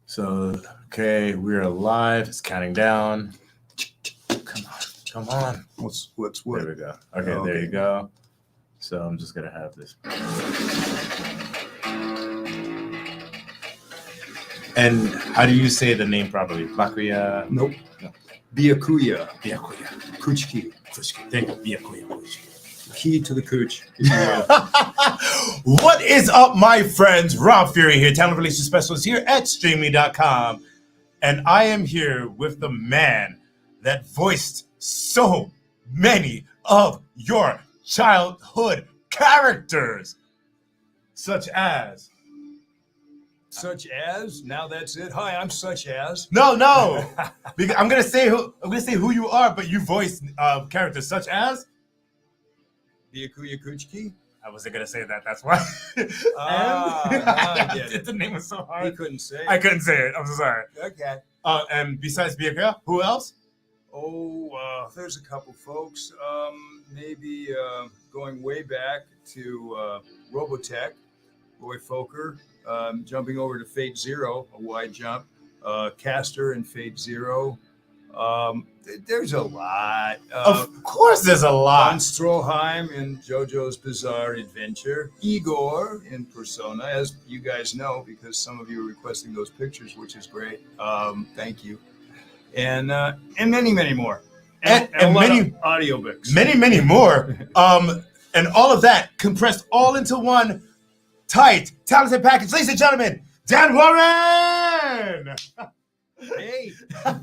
So, okay, we're live. It's counting down. Come on. What's There we go. Okay, there you go. So I'm just gonna have this. And how do you say the name properly? Byakuya? Nope. No. Byakuya. Byakuya Kuchiki. Thank you. Byakuya Kuchiki. Key to the cooch. What is up, my friends? Rob Fury here, talent relation specialist here at Streamily.com. And I am here with the man that voiced so many of your childhood characters, such as... Now that's it. Hi, I'm such as. No. Because I'm gonna say who you are, but you voiced characters such as Byakuya Kuchiki. I wasn't gonna say that. That's why. I get it. The name was so hard. He couldn't say it. I couldn't say it. I'm so sorry. Okay. And besides Byakuya, who else? There's a couple folks. Maybe going way back to Robotech, Roy Fokker, jumping over to Fate Zero, a wide jump. Caster in Fate Zero. There's a lot. Of course, there's a lot. Von Stroheim in JoJo's Bizarre Adventure. Igor in Persona, as you guys know, because some of you are requesting those pictures, which is great. Thank you. And many, many more. And many audiobooks. Many more. And all of that compressed all into one tight, talented package. Ladies and gentlemen, Dan Woren! Hey, I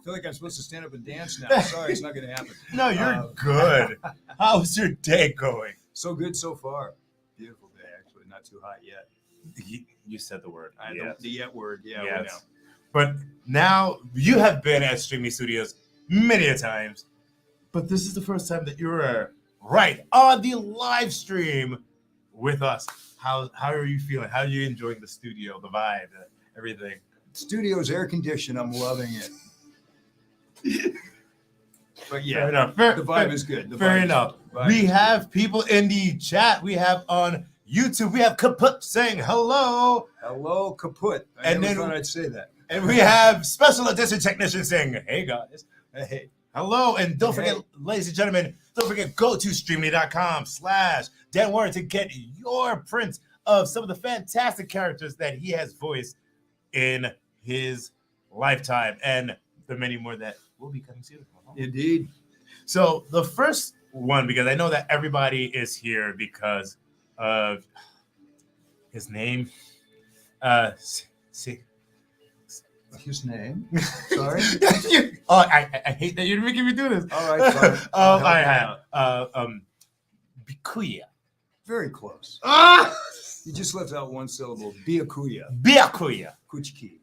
feel like I'm supposed to stand up and dance now. Sorry, it's not going to happen. No, you're good. How's your day going? So good so far. Beautiful day, actually. Not too hot yet. You said the word. The yet word. Yeah, yes. we know. But now you have been at Streamily Studios many a times, but this is the first time that you're right on the live stream with us. How are you feeling? How are you enjoying the studio, the vibe, everything? Studio's air conditioned. I'm loving it. But yeah, fair enough. The vibe is good. Fair enough. We have people in the chat. We have on YouTube. We have Kaput saying hello. Hello, Kaput. I never thought I'd say that. And we have special edition technician saying, hey guys. Hey. Hello. And don't forget, ladies and gentlemen, don't forget, go to streamily.com/Dan Woren to get your prints of some of the fantastic characters that he has voiced in his lifetime, and the many more that will be coming soon. Indeed. So the first one, because I know that everybody is here because of his name. His name? Sorry? I hate that you're making me do this. All right, fine. I have Byakuya. Very close. You just left out one syllable. Byakuya Kuchiki.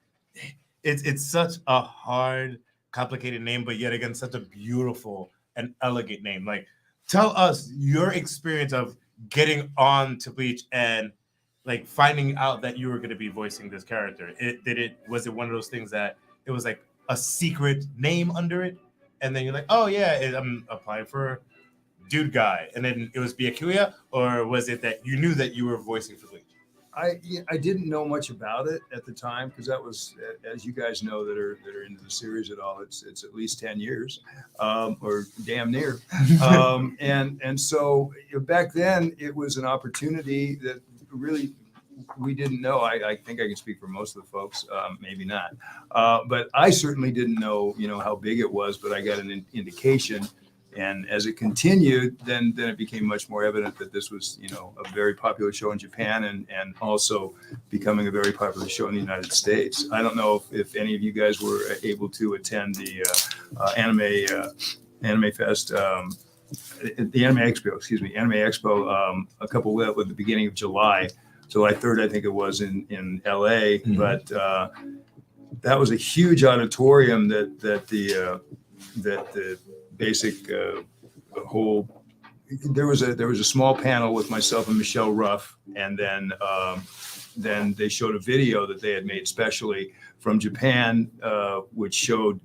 It's such a hard, complicated name, but yet again, such a beautiful and elegant name. Like, tell us your experience of getting on to Bleach and like finding out that you were going to be voicing this character. Was it one of those things that it was like a secret name under it, and then you're like, oh yeah, I'm applying for dude guy, and then it was Byakuya, or was it that you knew that you were voicing for Bleach? I didn't know much about it at the time, because that was, as you guys know that are into the series at all, it's at least 10 years, or damn near. And so back then it was an opportunity that really we didn't know. I think I can speak for most of the folks, maybe not. But I certainly didn't know, how big it was, but I got an indication. And as it continued, then it became much more evident that this was, a very popular show in Japan and also becoming a very popular show in the United States. I don't know if any of you guys were able to attend the Anime Fest, the Anime Expo, a couple at the beginning of July 3rd, I think it was in LA. Mm-hmm. But that was a huge auditorium that the basic whole. There was a small panel with myself and Michelle Ruff, and then they showed a video that they had made specially from Japan, which showed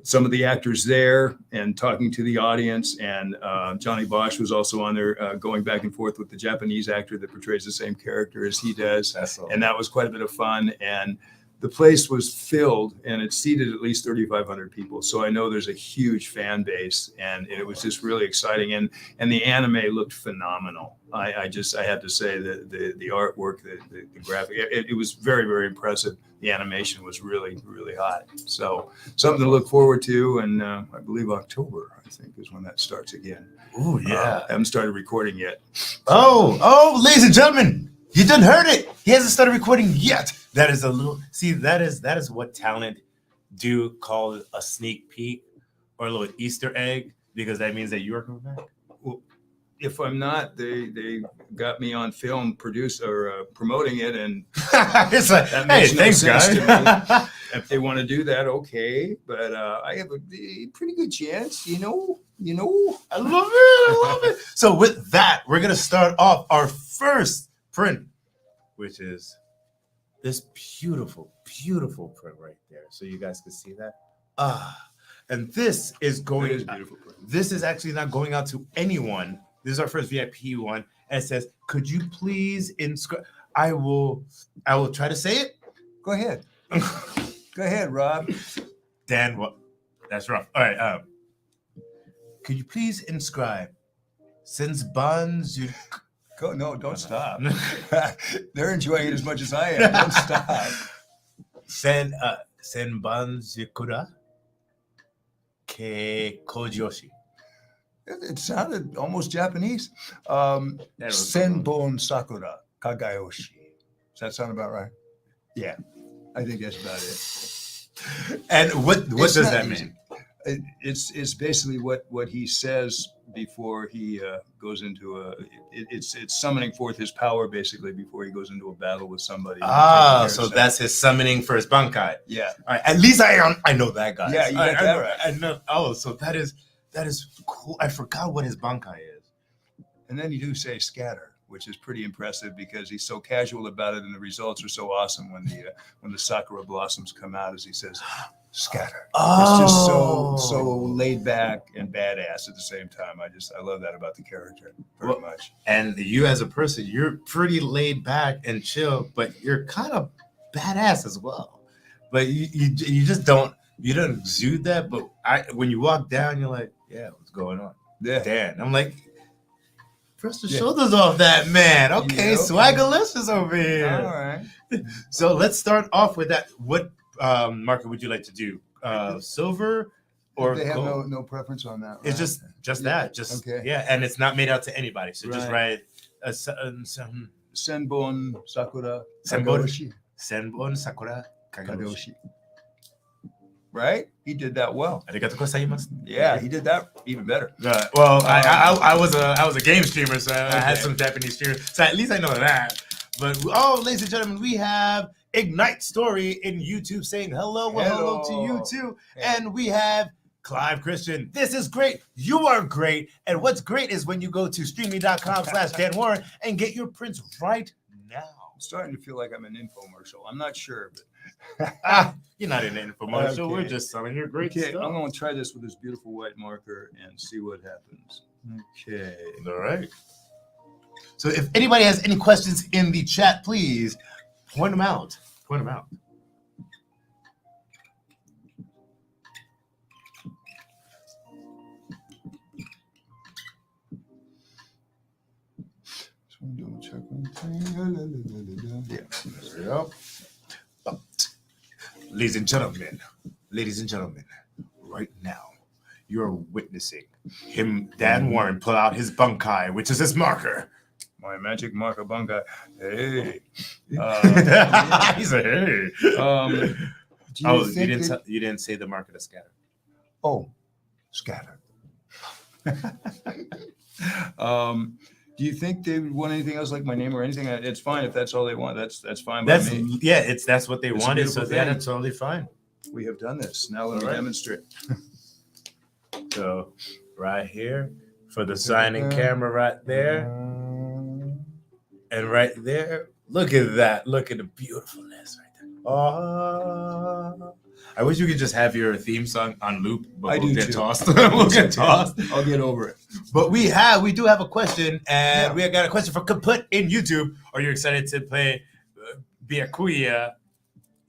some of the actors there and talking to the audience. And Johnny Bosch was also on there going back and forth with the Japanese actor that portrays the same character as he does. And that was quite a bit of fun. And the place was filled, and it seated at least 3,500 people. So I know there's a huge fan base, and it was just really exciting. And the anime looked phenomenal. I had to say that the artwork, the graphic, it was very, very impressive. The animation was really, really hot. So something to look forward to. And I believe October, I think, is when that starts again. Oh yeah. I haven't started recording yet. Oh, ladies and gentlemen, you done heard it. He hasn't started recording yet. That is a little. See, that is what talent do call a sneak peek or a little Easter egg, because that means that you are coming back. Well, if I'm not, they got me on film, promoting it, and It's like, that hey, makes no thanks, sense guys. to me. If they want to do that, okay. But I have a pretty good chance, you know. I love it. So with that, we're gonna start off our first print, which is this beautiful, beautiful print right there. So you guys can see that. And this is going. It is beautiful print. This is actually not going out to anyone. This is our first VIP one, and it says, "Could you please inscribe?" I will try to say it. Go ahead. Go ahead, Rob. Dan, what? That's rough. All right. Could you please inscribe since bonds you? No, don't stop. They're enjoying it as much as I am. Don't stop. Sen bonds yukura ke kojoshi. It sounded almost Japanese. was Senbon sakura kagayoshi. Does that sound about right? Yeah, I think that's about it. And what does that mean? It's basically what he says before he goes into it's summoning forth his power, basically, before he goes into a battle with somebody. So that's his summoning for his bankai. Yeah. All right. At least I know that, guys. Yeah, you got that right. I know. Oh, so that is cool. I forgot what his bankai is. And then you do say scatter, which is pretty impressive because he's so casual about it, and the results are so awesome when the sakura blossoms come out, as he says, scatter. It's just so laid back and badass at the same time. I love that about the character very much. And you as a person, you're pretty laid back and chill, but you're kind of badass as well. But you just don't exude that. But when you walk down, you're like, yeah, what's going on? Yeah. Dan. I'm like, press the shoulders off that man. Okay, swaggerlicious over here. All right. So let's start off with that. What marker would you like to do? Silver or they have gold? no preference on that. Right? It's just that. Okay. Yeah, and it's not made out to anybody. So just write Senbon Sakura Senbon. Kagayoshi. Senbon Sakura Kagayoshi. Right? He did that well. Arigatou gozaimasu. Yeah, he did that even better. Well, I was a game streamer, so I had some Japanese streamers, so at least I know that. But ladies and gentlemen, we have Ignite Story in YouTube saying hello to you too, and we have Clive Christian. This is great. You are great, and what's great is when you go to streamily.com/Dan Woren and get your prints right now. I'm starting to feel like I'm an infomercial. I'm not sure, but you're not in an infomercial. Okay. We're just selling your great stuff. I'm going to try this with this beautiful white marker and see what happens. Okay. All right. So if anybody has any questions in the chat, please point them out. Point them out. Check one thing. Yeah. There we go. Ladies and gentlemen, right now, you're witnessing him, Dan Woren, pull out his bunkai, which is his marker. My magic marker bunkai. Hey. He's a hey. You didn't say the marker to scatter. Oh, scatter. Do you think they would want anything else like my name or anything? It's fine if that's all they want. That's fine by me. Yeah, that's what they It's wanted. So thing. that's totally fine. We have done this. Now let me demonstrate. So right here for the signing camera right there. And right there, look at that. Look at the beautifulness right there. Oh, I wish you could just have your theme song on loop, but we'll get tossed. We'll get tossed. I'll get over it. But we do have a question, and we got a question from Kaput in YouTube. Are you excited to play Byakuya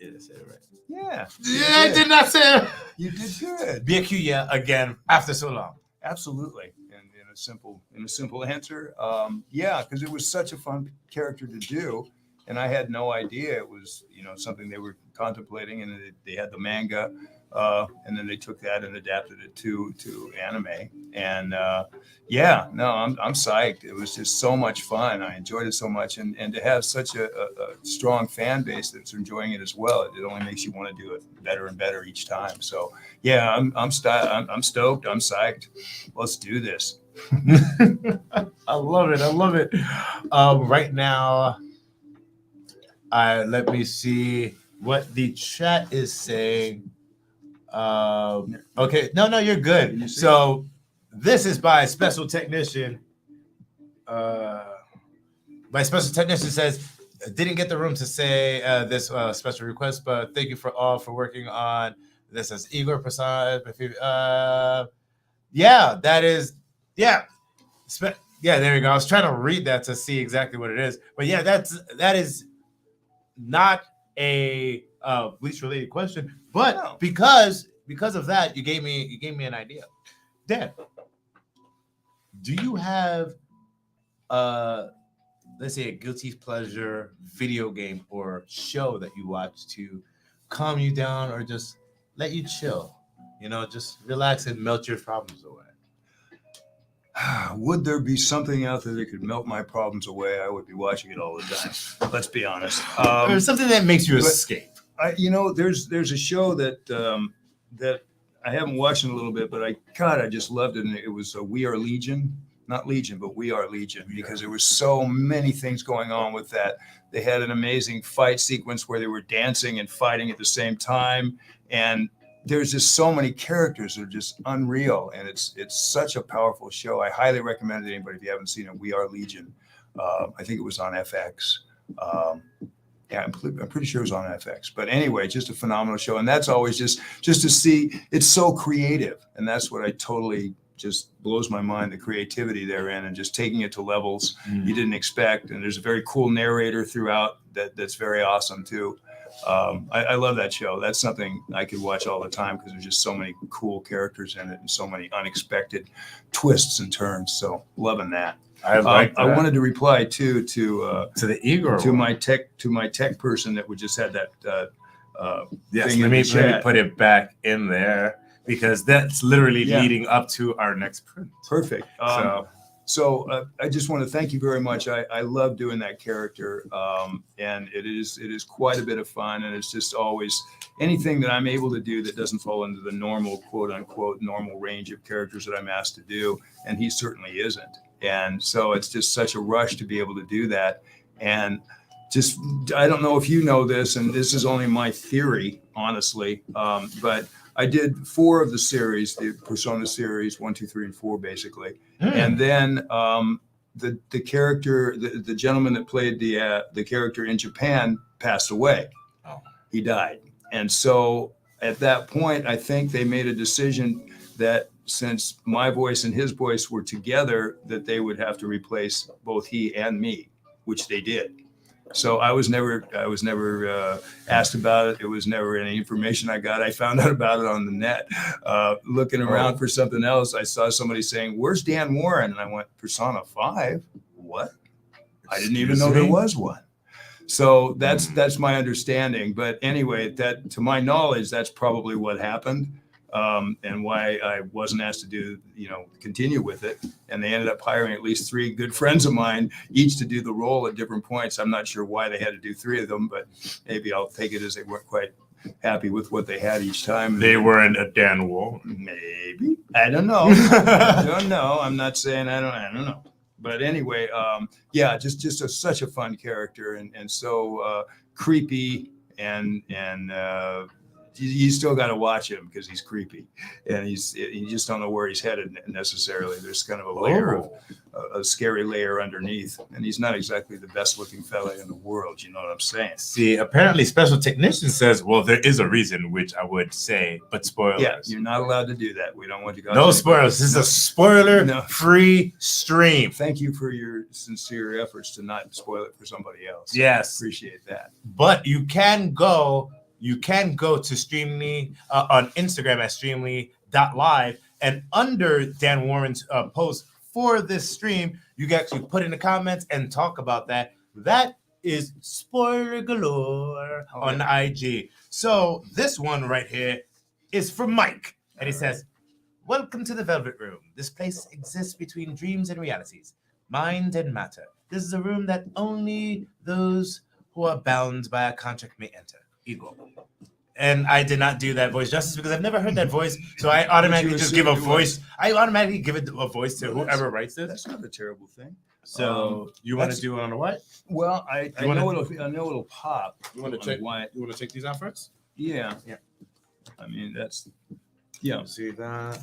Yeah, I said it right. Yeah. Yeah, I did not say it. You did good. Byakuya again after so long. Absolutely. And in a simple answer, yeah, because it was such a fun character to do, and I had no idea it was something they were contemplating, and they had the manga, and then they took that and adapted it to anime, and yeah, no, I'm psyched. It was just so much fun. I enjoyed it so much, and to have such a strong fan base that's enjoying it as well, it only makes you want to do it better and better each time. So yeah, I'm stoked. I'm psyched. Let's do this. I love it. I love it. Right now, let me see what the chat is saying. Okay, no, you're good. So this is by special technician. My special technician says, didn't get the room to say this special request, but thank you for working on this as Igor Prasad. Yeah, that is, yeah. Yeah, there you go. I was trying to read that to see exactly what it is. But yeah, that is not a Bleach related question, but no. because of that, you gave me an idea. Dan, do you have let's say a guilty pleasure video game or show that you watch to calm you down or just let you chill? Just relax and melt your problems away. Would there be something out there that could melt my problems away? I would be watching it all the time. Let's be honest. Or something that makes you escape. There's a show that that I haven't watched in a little bit, but I just loved it. And it was We Are Legion, not Legion, but We Are Legion, because there were so many things going on with that. They had an amazing fight sequence where they were dancing and fighting at the same time, and there's just so many characters that are just unreal, and it's such a powerful show. I highly recommend it. Anybody, if you haven't seen it, We Are Legion. I think it was on FX. Yeah, I'm pretty sure it was on FX. But anyway, just a phenomenal show, and that's always just to see. It's so creative, and that's what I totally just blows my mind, the creativity therein, and just taking it to levels you didn't expect. And there's a very cool narrator throughout that's very awesome too. I love that show. That's something I could watch all the time because there's just so many cool characters in it and so many unexpected twists and turns. So loving that. I like that. I wanted to reply to the Igor to my tech person that would just had that. Yes, thing let me put it back in there because that's literally leading up to our next print. Perfect. So I just want to thank you very much. I love doing that character, and it is quite a bit of fun. And it's just always anything that I'm able to do that doesn't fall into the normal, quote unquote, normal range of characters that I'm asked to do. And he certainly isn't. And so it's just such a rush to be able to do that. And just, I don't know if you know this, and this is only my theory, honestly, but I did 4 of the series, the Persona series, 1, 2, 3, and 4, basically. And then the character, the gentleman that played the character in Japan passed away. Oh. He died. And so at that point, I think they made a decision that since my voice and his voice were together, that they would have to replace both he and me, which they did. So I was never asked about it. It was never any information I got. I found out about it on the net. Looking around for something else, I saw somebody saying, "Where's Dan Woren?" And I went, "Persona 5? What? I didn't even know there was one." So that's my understanding. But anyway, that to my knowledge, that's probably what happened. And why I wasn't asked to continue with it. And they ended up hiring at least 3 good friends of mine, each to do the role at different points. I'm not sure why they had to do 3 of them, but maybe I'll take it as they weren't quite happy with what they had each time. They weren't a Dan Woren. Maybe. I don't know. I don't know. I'm not saying I don't know. But anyway, just such a fun character and so creepy and you still got to watch him because he's creepy and you just don't know where he's headed necessarily. There's kind of a layer of a scary layer underneath, and he's not exactly the best looking fella in the world. You know what I'm saying? See, apparently special technician says, well, there is a reason, which I would say, but spoilers. Yeah, you're not allowed to do that. We don't want to go. No spoilers. This is a spoiler-free stream. Thank you for your sincere efforts to not spoil it for somebody else. Yes. Appreciate that. But you can go you can go to Streamily on Instagram at streamily.live, and under Dan Woren's post for this stream, you can actually put in the comments and talk about that. That is spoiler galore on IG. So this one right here is from Mike, and he says, "Welcome to the Velvet Room. This place exists between dreams and realities, mind and matter. This is a room that only those who are bound by a contract may enter. Igor." And I did not do that voice justice because I've never heard that voice, so I automatically just give a voice. I automatically give it a voice to whoever writes this. That's not a terrible thing. So you want to do it on a what? Well, I know it'll pop. You want to check? You want to check these out first? Yeah. Yeah. I mean, that's See that?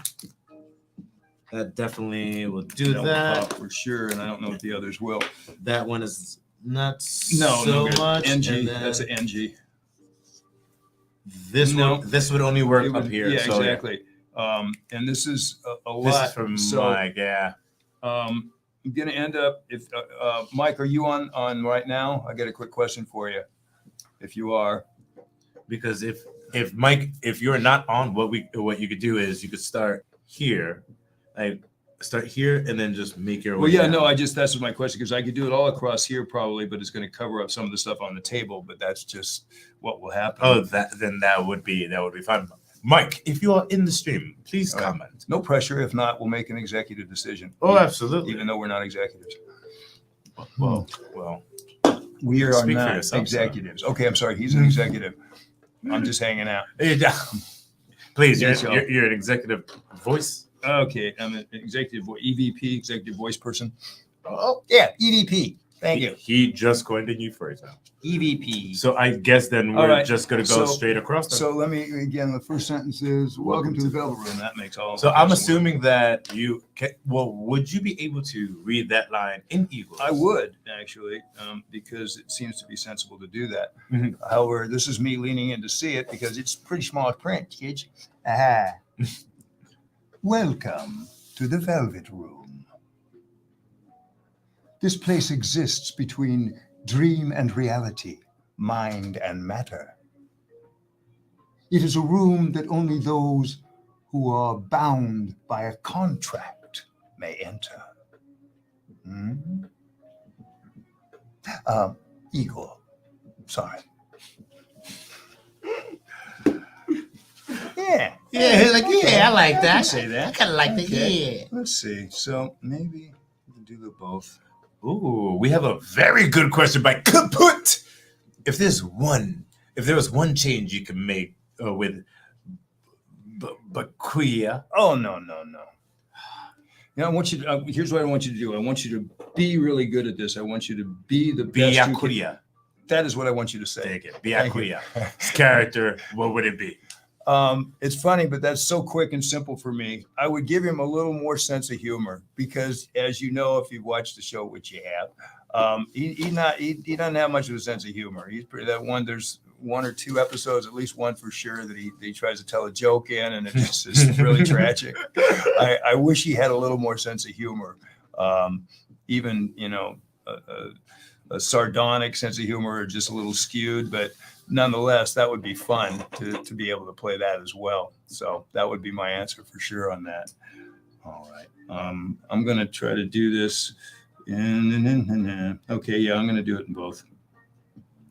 That definitely will do that that. will pop for sure, and I don't know if the others will. That one is not No, so good. much. NG. And then That's an NG. this one. This would only work It up would- here. Yeah, so exactly. And this is a lot. This is from so, Mike. Yeah. I'm gonna end up. If Mike, are you on right now? I got a quick question for you. If you are, Because if Mike, if you're not on, what you could do is you could start here, like start here, and then just make your way. well, yeah, down. no, that's my question because I could do it all across here probably, but it's going to cover up some of the stuff on the table. But that's just what will happen. Oh, that would be fun. Mike, if you are in the stream, please All right. comment. No pressure. If not, we'll make an executive decision. Oh, absolutely. Even though we're not executives. Well, We are Speak for not yourself, executives. Okay, I'm sorry. He's an executive. I'm just hanging out. please, Yes, you're an executive voice. Okay, I'm an executive EVP, executive voice person. Oh, Yeah, EVP. Thank you. He just coined a new phrase now. EVP. So I guess then All we're right. just gonna go straight across. Them. So let me again. The first sentence is "Welcome to the Velvet Room." That makes all. So I'm assuming that you can. Well, would you be able to read that line in English? I would actually, because it seems to be sensible to do that. Mhm. However, this is me leaning in to see it because it's pretty small print, kids. Welcome to the Velvet Room. This place exists between dream and reality, mind and matter. It is a room that only those who are bound by a contract may enter. Igor, sorry. Yeah. I like I can say that. I kind of like Okay. Let's see. So maybe we can do the both. Ooh, we have a very good question by Kaput. If there was one change you can make with Byakuya. Oh, no. You know, I want you to, here's what I want you to do. I want you to be really good at this. I want you to be the best. You can. Byakuya. That is what I want you to say. Take it. Byakuya. His character, what would it be? It's funny, but that's so quick and simple for me. I would give him a little more sense of humor because, as you know, if you've watched the show, which you have, he doesn't have much of a sense of humor. He's pretty that one. There's one or two episodes, at least one for sure, that he tries to tell a joke in, and it just is really tragic. I wish he had a little more sense of humor, even a sardonic sense of humor, or just a little skewed, but nonetheless, that would be fun to be able to play that as well. So that would be my answer for sure on that. All right. I'm going to try to do this. Okay. Yeah, I'm going to do it in both.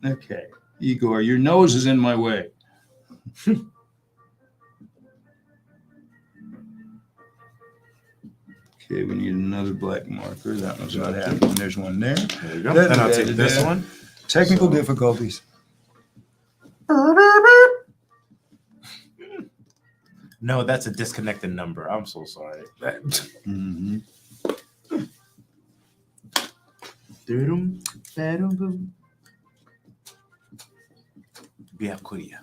Okay. Igor, your nose is in my way. Okay, we need another black marker. That one's not happening. There's one there. There you go. And I'll take this one. Technical difficulties. No, that's a disconnected number. I'm so sorry. Mm-hmm. Byakuya.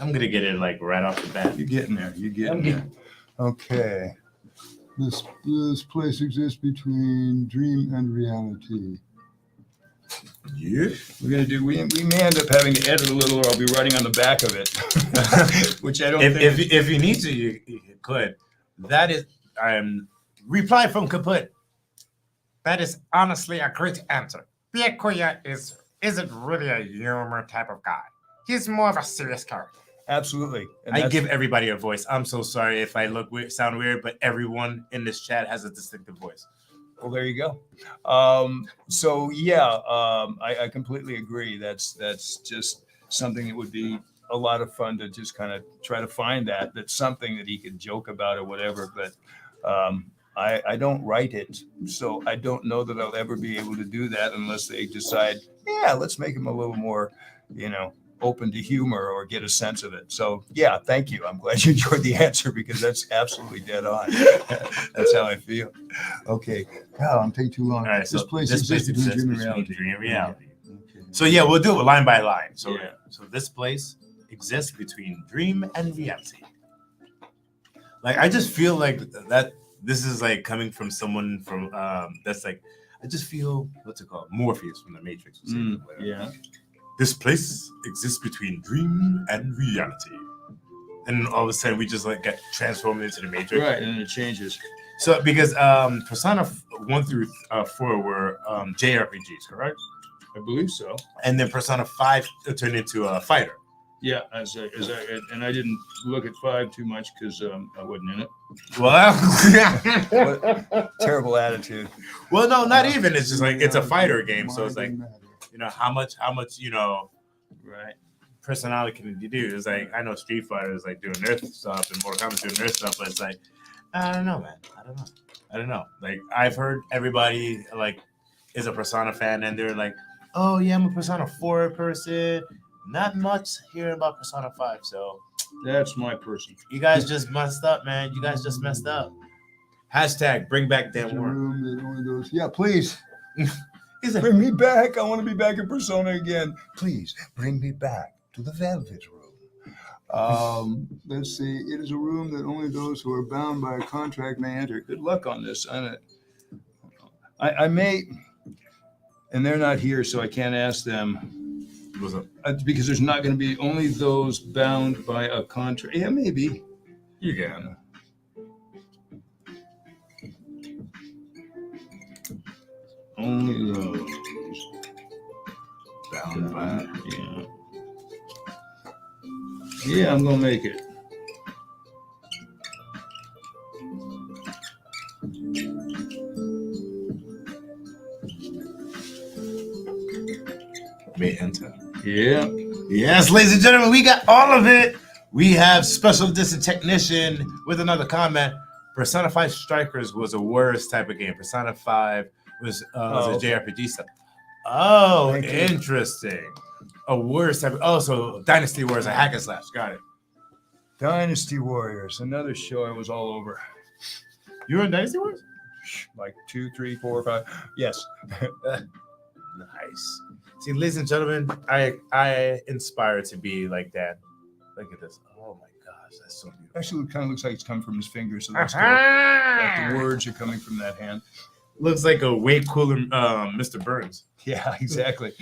I'm gonna get it like right off the bat. You're getting there. You're getting there. Okay. This place exists between dream and reality. Yeah. We're gonna do. We may end up having to edit a little, or I'll be writing on the back of it, which I don't think. If you need to, you could. That is reply from Kaput. That is honestly a great answer. Byakuya is isn't really a humor type of guy. He's more of a serious character. Absolutely. And I give everybody a voice. I'm so sorry if I look weird, sound weird, but everyone in this chat has a distinctive voice. Well, there you go. I completely agree. That's just something that would be a lot of fun to just kind of try to find that's something that he could joke about or whatever. But I don't write it, so I don't know that I'll ever be able to do that unless they decide, let's make him a little more, open to humor or get a sense of it. So thank you. I'm glad you enjoyed the answer because that's absolutely dead on. That's how I feel. Okay. God, I'm taking too long. All right, This place exists between dream and reality. Dream and reality. Okay. So we'll do it line by line. So Yeah. so this place exists between dream and reality. Like I just feel like that this is like coming from someone from that's like I just feel what's it called? Morpheus from the Matrix. Yeah. This place exists between dream and reality. And all of a sudden we just like get transformed into the Matrix. Right, and it changes. So because Persona 1 through 4 were JRPGs, correct? I believe so. And then Persona 5 turned into a fighter. Yeah, and I didn't look at 5 too much because I wasn't in it. Well, Terrible attitude. well, no, not even. It's just like it's a fighter game, so it's like how much Right. personality can you do? It's like I know Street Fighter is like doing their stuff and Mortal Kombat's doing their stuff, but it's like I don't know, man. I don't know. Like I've heard everybody like is a Persona fan, and they're like, oh yeah, I'm a Persona 4 person. Not much hearing about Persona 5, so That's my person. you guys just messed up, man. You guys just messed up. Hashtag bring back Dan Woren. Room that only goes, yeah, please. He's like, Bring me back. I want to be back in Persona again. Please bring me back to the Velvet Room. Let's see. It is a room that only those who are bound by a contract may enter. Good luck on this. I may, and they're not here, so I can't ask them. what's up? Because there's not going to be only those bound by a contract. Yeah, maybe. You can. Only those Bound by. Yeah. Yeah, I'm gonna make it. May enter. Yeah. Yes, ladies and gentlemen, we got all of it. We have special edition technician with another comment. Persona 5 Strikers was a worse type of game. Persona 5 was a JRPG stuff. Oh, Thank you. Interesting. A worse type of, so Dynasty Warriors, a hack and slash. Got it. Dynasty Warriors, another show I was all over. You were in Dynasty Warriors? Like 2, 3, 4, 5. Yes. Nice. See, ladies and gentlemen, I inspire to be like that. Look at this. Oh my gosh, that's so beautiful. Actually, it kind of looks like it's coming from his fingers. So that's cool. Like the words are coming from that hand. Looks like a way cooler Mr. Burns. Yeah, exactly.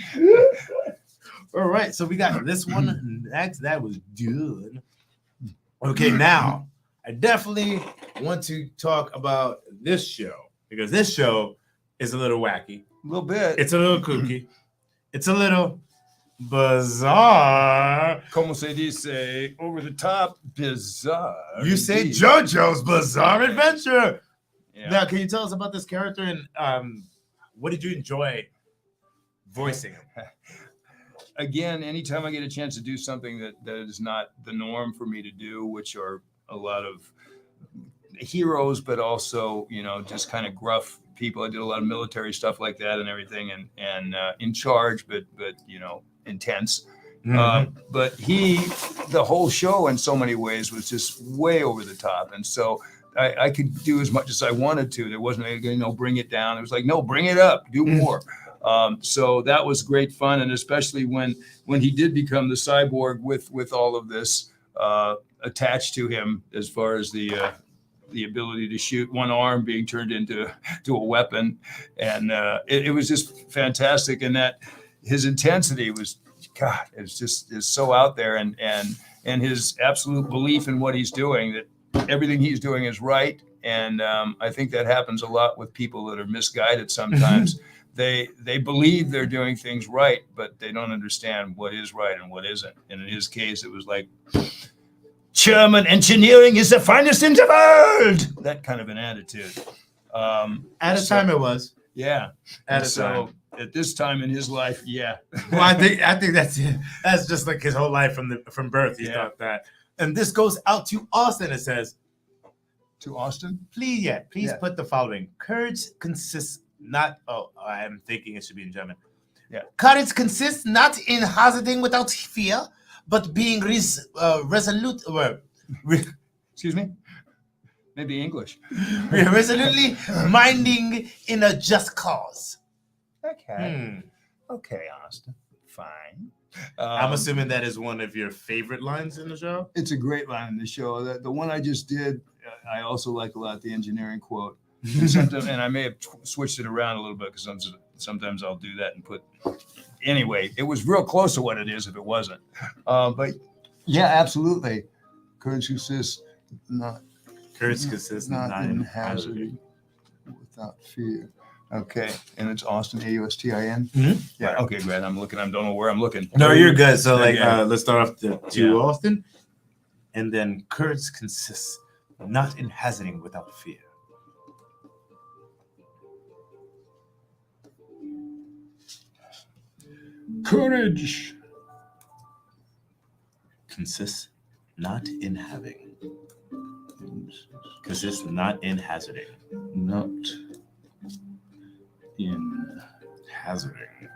All right, so we got this one next. That was good. Okay, now I definitely want to talk about this show because this show is a little wacky. A little bit. It's a little kooky. It's a little bizarre. Como se dice, over the top, bizarre. You say indeed. JoJo's Bizarre Adventure. Yeah. Now, can you tell us about this character and what did you enjoy voicing him? Again, anytime I get a chance to do something that is not the norm for me to do, which are a lot of heroes, but also, just kind of gruff people. I did a lot of military stuff like that and everything and in charge, but intense. Mm-hmm. But the whole show in so many ways was just way over the top. And so I could do as much as I wanted to. There wasn't bring it down. It was like, no, bring it up, do more. So that was great fun. And especially when he did become the cyborg with all of this attached to him, as far as the ability to shoot, one arm being turned into a weapon. And it was just fantastic. And that his intensity was, God, it's so out there, and his absolute belief in what he's doing, that everything he's doing is right. And I think that happens a lot with people that are misguided sometimes. they believe they're doing things right, but they don't understand what is right and what isn't. And in his case, it was like, German engineering is the finest in the world. That kind of an attitude. At a time, it was. Yeah. At a So time. at this time in his life, yeah. Well, I think that's it. That's just like his whole life from birth. He thought that. And this goes out to Austin. It says, To Austin? please Yeah. put the following. Courage consists not. Oh, I am thinking it should be in German. Yeah. Courage consists not in hazarding without fear, but being resolute. Excuse me? Maybe English. Resolutely minding in a just cause. Okay. Okay, Austin. Fine. I'm assuming that is one of your favorite lines in the show. It's a great line in the show. The one I just did, I also like a lot, the engineering quote. And I may have switched it around a little bit because sometimes I'll do that and put. Anyway, it was real close to what it is if it wasn't. But yeah, absolutely. Courage consists not in hazard without fear. Okay, and it's Austin, Austin. Mhm. Yeah. Okay, great. I don't know where I'm looking. No, you're good. So Yeah. let's start off to Austin, and then courage consists not in hazarding without fear. Courage Consists not in having. Consists not in hazarding. not in Hazarding.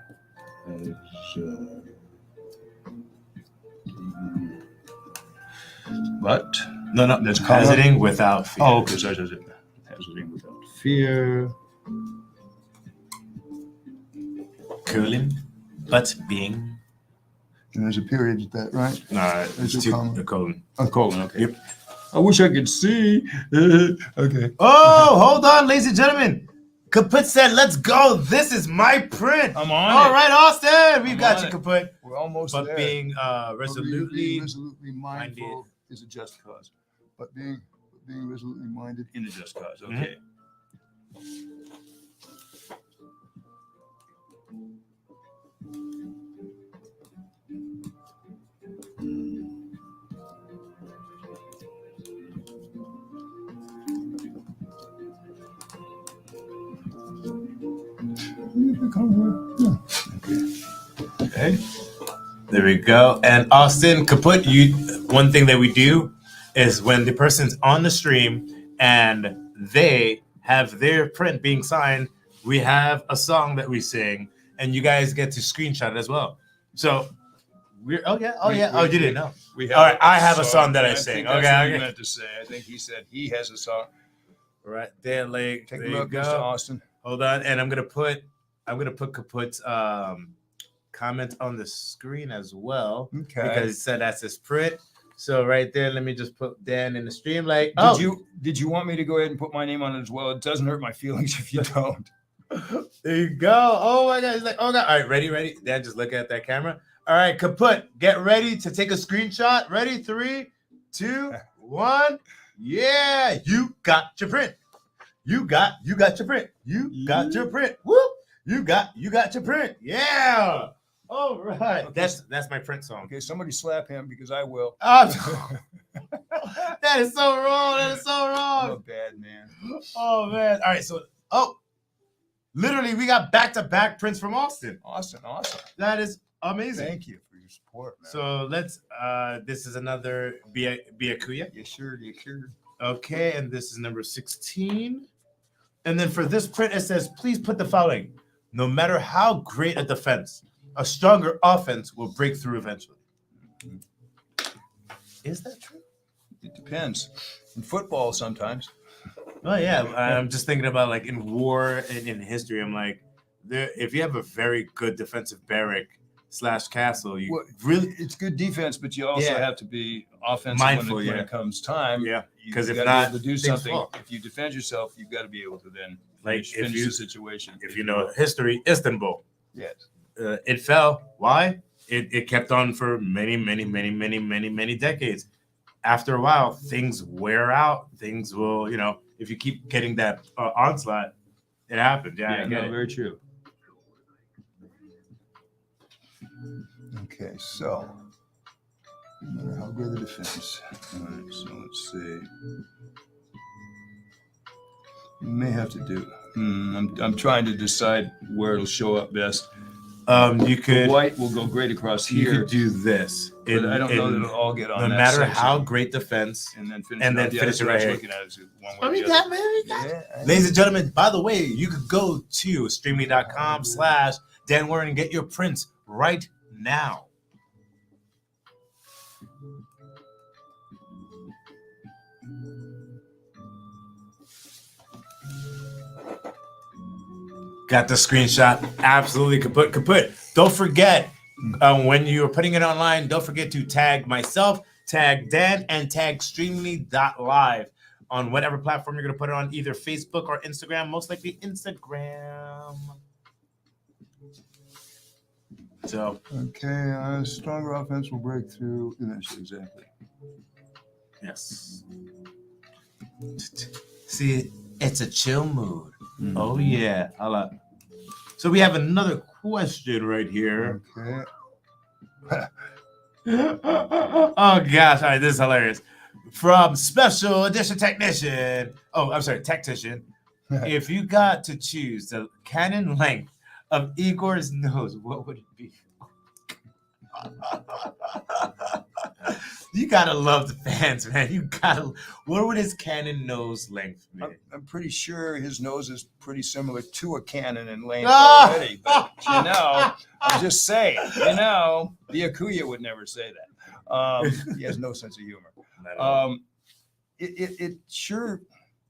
But No. That's Hazarding without fear. oh, okay, sorry. Hazarding without fear. Curling, but being. And there's a period at that, right? No, There's it's a two. comma. A colon. A colon. Okay. Yep. I wish I could see. Okay. Oh, hold on, ladies and gentlemen. Kaput said, "Let's go. This is my print." I'm on All it. right, Austin, we've I'm got on you, it. Kaput. We're almost But there. being But resolutely being resolutely mindful is a just cause. But being resolutely minded in a just cause. Okay. Okay. There we go. And Austin, Kaput, one thing that we do is when the person's on the stream and they have their print being signed, we have a song that we sing, and you guys get to screenshot it as well. So you didn't know. We All right, I have a song that I think sing. that's Okay, what he okay. meant to say. I think he said he has a song. All right, there, Lake. Take There a you look, go. Mr. Austin. Hold on, and I'm gonna put Kaput's comment on the screen as well Okay. because he said that's his print. So right there, let me just put Dan in the stream. Like, Did you want me to go ahead and put my name on it as well? It doesn't hurt my feelings if you don't. there you go. Oh my God, he's like, oh God. All right, ready. Dan, just look at that camera. All right, Kaput, get ready to take a screenshot. Ready? 3, 2, 1. Yeah, you got your print. You got your print. You got your print. Whoop! You got your print. Yeah. All right. Okay. That's my print song. Okay, somebody slap him because I will. Oh, that is so wrong. That is so I'm a wrong. bad man. Oh man. All right. So, literally, we got back-to-back prints from Austin. Awesome. That is amazing. Thank you for your support, man. So let's. This is another Byakuya. You sure. Okay, and this is number 16. And then for this print, it says, "Please put the following: no matter how great a defense, a stronger offense will break through eventually." Is that true? It depends. In football, sometimes. Oh yeah, I'm just thinking about like in war and in history. I'm like, if you have a very good defensive barrack / castle, you really It's good defense, but you also Yeah. have to be offensive Mindful, when it comes time. yeah. You 'Cause if gotta not, be able to do things something. fall. If you defend yourself, you've got to be able to then Like, finish if the situation. If you know history, Istanbul. Yes. It fell. Why? It kept on for many decades. After a while, things wear out. Things will, if you keep getting that onslaught, it happens. Yeah, I get it. Very true. Okay, so no matter how good the defense. All right, so let's see. You may have to do. I'm trying to decide where it'll show up best. You The could white will go great across you here. could do this. But I don't know that it'll all get on no that matter section. how great defense. And then finish and it then up. Yeah, finish that's it what I right was here. looking at is one way or the other. Yeah, Ladies and gentlemen, by the way, you could go to streamily.com/Dan Woren and get your prints right now. Got the screenshot. Absolutely kaput. Don't forget, when you're putting it online, don't forget to tag myself, tag Dan, and tag Streamily.live on whatever platform you're going to put it on, either Facebook or Instagram, most likely Instagram. So, okay, stronger offense will break through. Exactly. yes. See, it's a chill mood. Mm-hmm. Oh, yeah. So we have another question right here. Okay. Oh, gosh. All right, this is hilarious. From Special Edition Technician. Oh, I'm sorry, Tactician. If you got to choose the canon length of Igor's nose, what would it be? You gotta love the fans, man. What would his canon nose length be? I'm pretty sure his nose is pretty similar to a cannon in length already. But, I'm just saying, Byakuya would never say that. He has no sense of humor. It sure...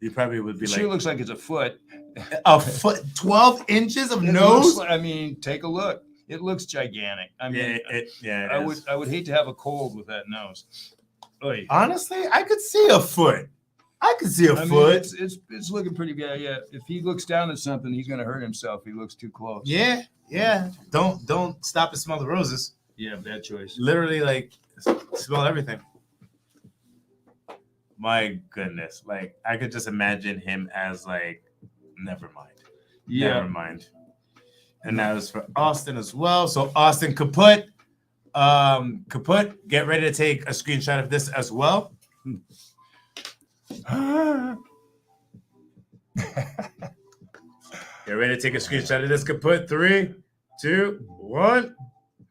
You probably would be it sure looks like it's a foot. A foot? 12 inches of nose? Take a look. It looks gigantic. I mean, I would hate to have a cold with that nose. Oy. Honestly, I could see a foot. I could see a foot. Mean, it's looking pretty bad. Yeah, if he looks down at something, he's going to hurt himself. He looks too close. Yeah. Don't stop and smell the roses. Yeah, bad choice. Literally, like, smell everything. My goodness, like I could just imagine him as like, never mind. Yeah. Never mind. And that was for Austin as well. So Austin Kaput, get ready to take a screenshot of this as well. Get ready to take a screenshot of this Kaput. 3, 2, 1.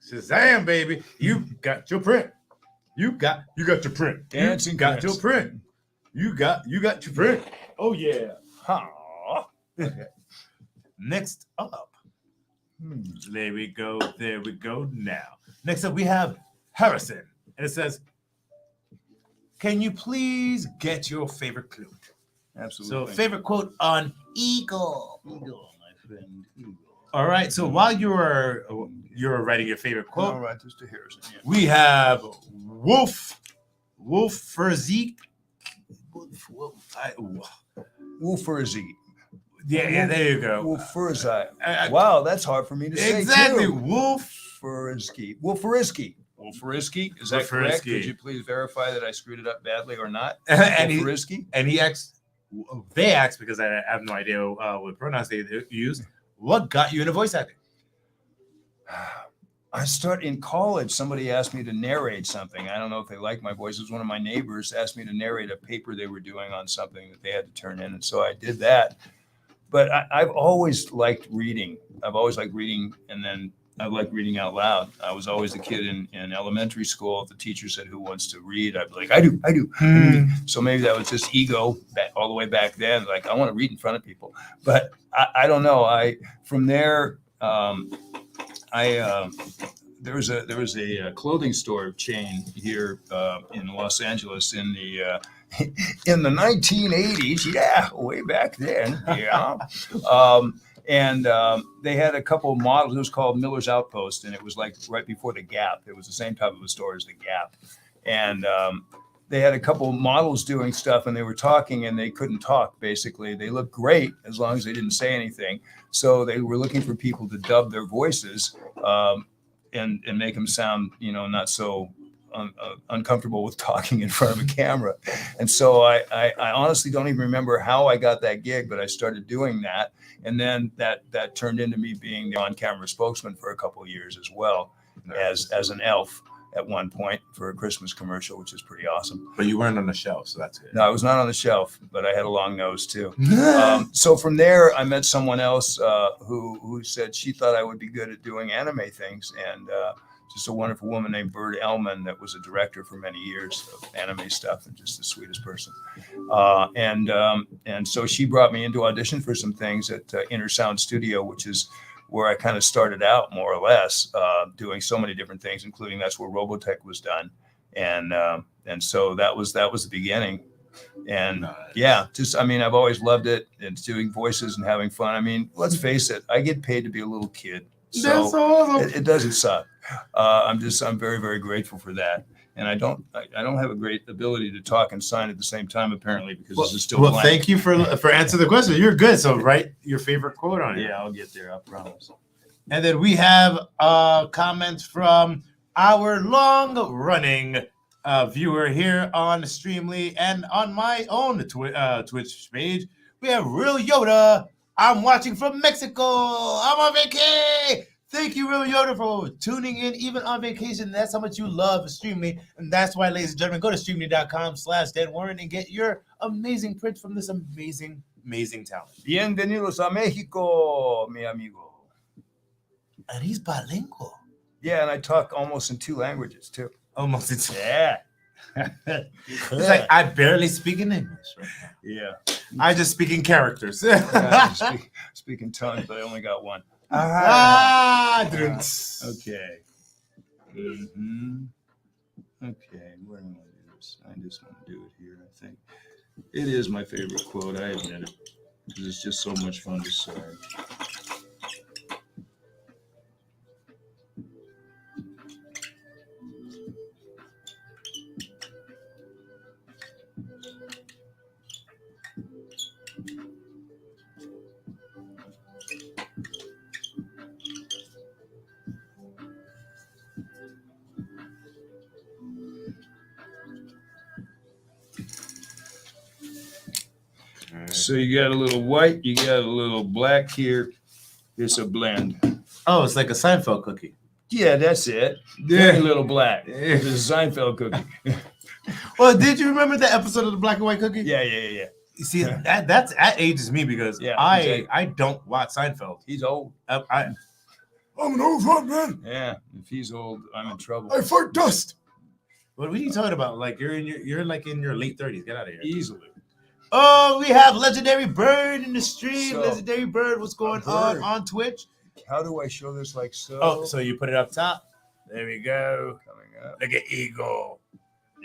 Shazam, baby. You got your print. You got your print. Dancing you got your print. You got your print. Oh yeah. Okay. Next up. There we go now. Next up we have Harrison. And it says, can you please get your favorite quote? Absolutely. So favorite quote on Eagle. Eagle, my friend. Eagle. All right. So while you're writing your favorite quote, all right, just to Harrison. Yeah. We have Wolf Furzy. Wolferzy. Yeah, there you go. Wolferzy. Wow, that's hard for me to say. Exactly. Too. Wolferzy. Wolferisky. Is that correct? Could you please verify that I screwed it up badly or not? Wolferisky. And they asked, because I have no idea what pronouns they used, what got you into voice acting? I started in college. Somebody asked me to narrate something. I don't know if they liked my voice. It was one of my neighbors asked me to narrate a paper they were doing on something that they had to turn in. And so I did that. But I've always liked reading. I've always liked reading. And then I like reading out loud. I was always a kid in elementary school. If the teacher said, who wants to read? I'd be like, I do. So maybe that was just ego all the way back then. Like, I want to read in front of people. But I don't know. From there, there was a clothing store chain here in Los Angeles in the 1980s. Yeah, way back then. Yeah. And they had a couple of models. It was called Miller's Outpost, and it was like right before the Gap. It was the same type of a store as the Gap. And they had a couple of models doing stuff, and they were talking, and they couldn't talk, basically. They looked great as long as they didn't say anything. So they were looking for people to dub their voices and make them sound, not so uncomfortable with talking in front of a camera. And so I honestly don't even remember how I got that gig, but I started doing that. And then that turned into me being the on-camera spokesman for a couple of years as well. as an elf at one point for a Christmas commercial, which is pretty awesome. But you weren't on the shelf, so that's good. No, I was not on the shelf, but I had a long nose too. So from there, I met someone else who said she thought I would be good at doing anime things, and just a wonderful woman named Bird Ellman that was a director for many years of anime stuff, and just the sweetest person. And so she brought me into audition for some things at Inner Sound Studio, which is where I kind of started out more or less, doing so many different things, including that's where Robotech was done. And so that was the beginning. And I mean, I've always loved it. It's doing voices and having fun. I mean, let's face it, I get paid to be a little kid. So that's awesome. It doesn't suck. I'm very, very grateful for that. And I don't have a great ability to talk and sign at the same time, apparently, because this is still blank. Thank you for answering the question. You're good. So write your favorite quote on it. Yeah, I'll get there. I promise. And then we have comments from our long-running viewer here on Streamily and on my own Twitch page. We have Real Yoda. I'm watching from Mexico. I'm on vacation. Thank you, Real Yoda, for tuning in, even on vacation. That's how much you love Streamily. And that's why, ladies and gentlemen, go to streamily.com/Dan Woren and get your amazing print from this amazing, amazing talent. Bienvenidos a Mexico, mi amigo. And he's bilingual. Yeah, and I talk almost in 2 languages, too. Almost. It's Yeah. like I barely speak in English right now. Yeah. I just speak in characters. Speak in tongues, but I only got one. Okay. Mm-hmm. Okay, where am I do this? I just want to do it here, I think. It is my favorite quote, I admit it, because it's just so much fun to say. So you got a little white, you got a little black here. It's a blend. Oh, it's like a Seinfeld cookie. Yeah, that's it. Very little black. It's a Seinfeld cookie. Well, did you remember the episode of the black and white cookie? Yeah. You see, that ages me because I don't watch Seinfeld. He's old. I'm an old fat man. Yeah, if he's old, I'm in trouble. I fart dust. What are you talking about? Like you're like in your late 30s. Get out of here. Easily. Oh, we have Legendary Bird in the stream. So, Legendary Bird, what's going on Twitch? How do I show this like so? Oh, so you put it up top. There we go. Coming up. Look at Igor.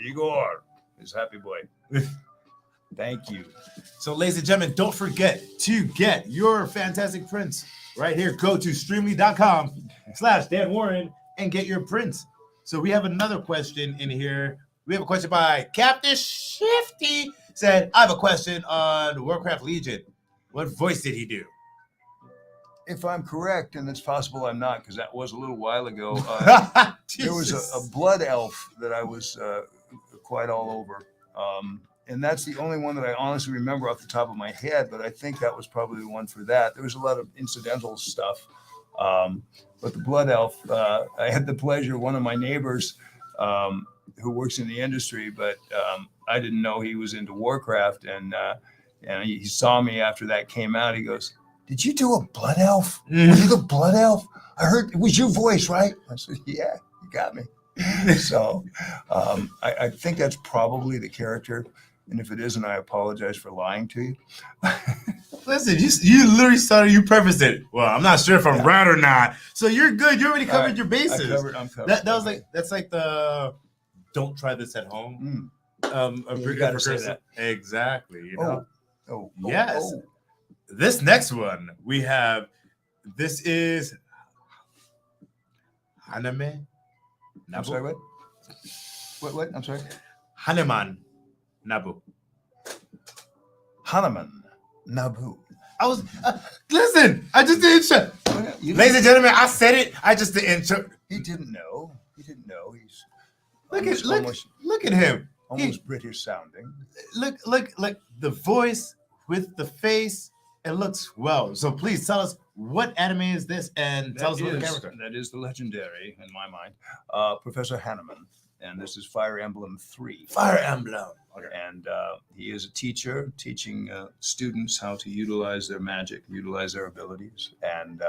Igor is happy boy. Thank you. So, ladies and gentlemen, don't forget to get your fantastic prints right here. Go to streamily.com/Dan Woren and get your prints. So we have another question in here. We have a question by Captain Shifty. Said, I have a question on Warcraft Legion. What voice did he do? If I'm correct, and it's possible I'm not, because that was a little while ago, there was a blood elf that I was quite all over. And that's the only one that I honestly remember off the top of my head, but I think that was probably the one for that. There was a lot of incidental stuff. But the blood elf, I had the pleasure, one of my neighbors who works in the industry, but I didn't know he was into Warcraft, and he saw me after that came out. He goes, "Did you do a blood elf? Were you the blood elf? I heard it was your voice, right?" I said, "Yeah, you got me." So I think that's probably the character, and if it isn't, I apologize for lying to you. Listen, you literally started, you prefaced it. Well, I'm not sure if I'm right or not. So you're good. You already covered your bases. I'm covered. That was that's like the don't try this at home. You gotta say that. Exactly. You know. Yes. This next one we have. This is Haname. I'm sorry. What? I'm sorry. Hanuman Nabu. Hanuman Nabu. I was listen. I just did intro. Ladies and gentlemen, I said it. I just did intro. He didn't know. He's look at him. Almost British sounding. Look the voice with the face. It looks well. So please tell us, what anime is this? And tell us about the character. That is the legendary, in my mind, Professor Hanneman. And this is Fire Emblem 3. Fire Emblem. Okay. And he is a teacher teaching students how to utilize their magic, utilize their abilities. And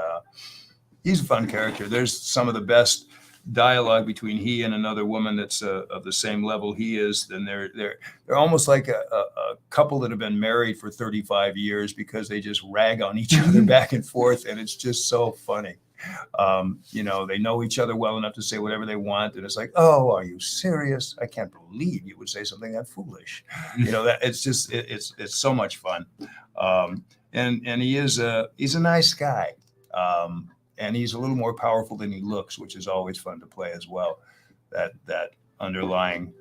he's a fun character. There's some of the best dialogue between he and another woman that's of the same level he is. Then they're almost like a couple that have been married for 35 years because they just rag on each other back and forth, and it's just so funny. They know each other well enough to say whatever they want, and it's like, oh, are you serious? I can't believe you would say something that foolish. That it's just it's so much fun. And he's a nice guy. And he's a little more powerful than he looks, which is always fun to play as well. That underlying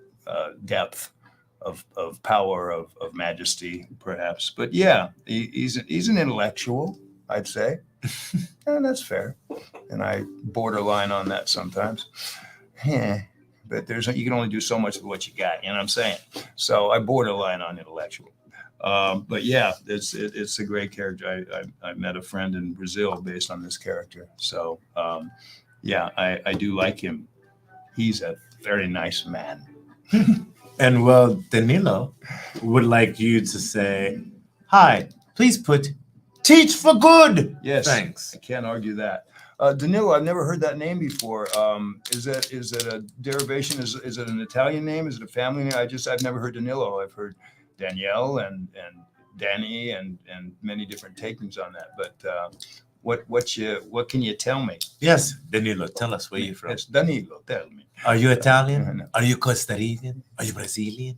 depth of power, of majesty, perhaps. But yeah, he's an intellectual, I'd say, and that's fair. And I borderline on that sometimes. But you can only do so much with what you got. You know what I'm saying? So I borderline on intellectual. But yeah, it's a great character. I met a friend in Brazil based on this character. So I do like him. He's a very nice man. And well, Danilo would like you to say, hi, please put teach for good. Yes. Thanks. I can't argue that. Danilo, I've never heard that name before. Is it a derivation? Is it an Italian name? Is it a family name? I've never heard Danilo. I've heard Danielle and Danny and many different takings on that. But what can you tell me? Yes, Danilo, tell us where you're from. Yes, Danilo, tell me. Are you Italian? No. Are you Costa Rican? Are you Brazilian?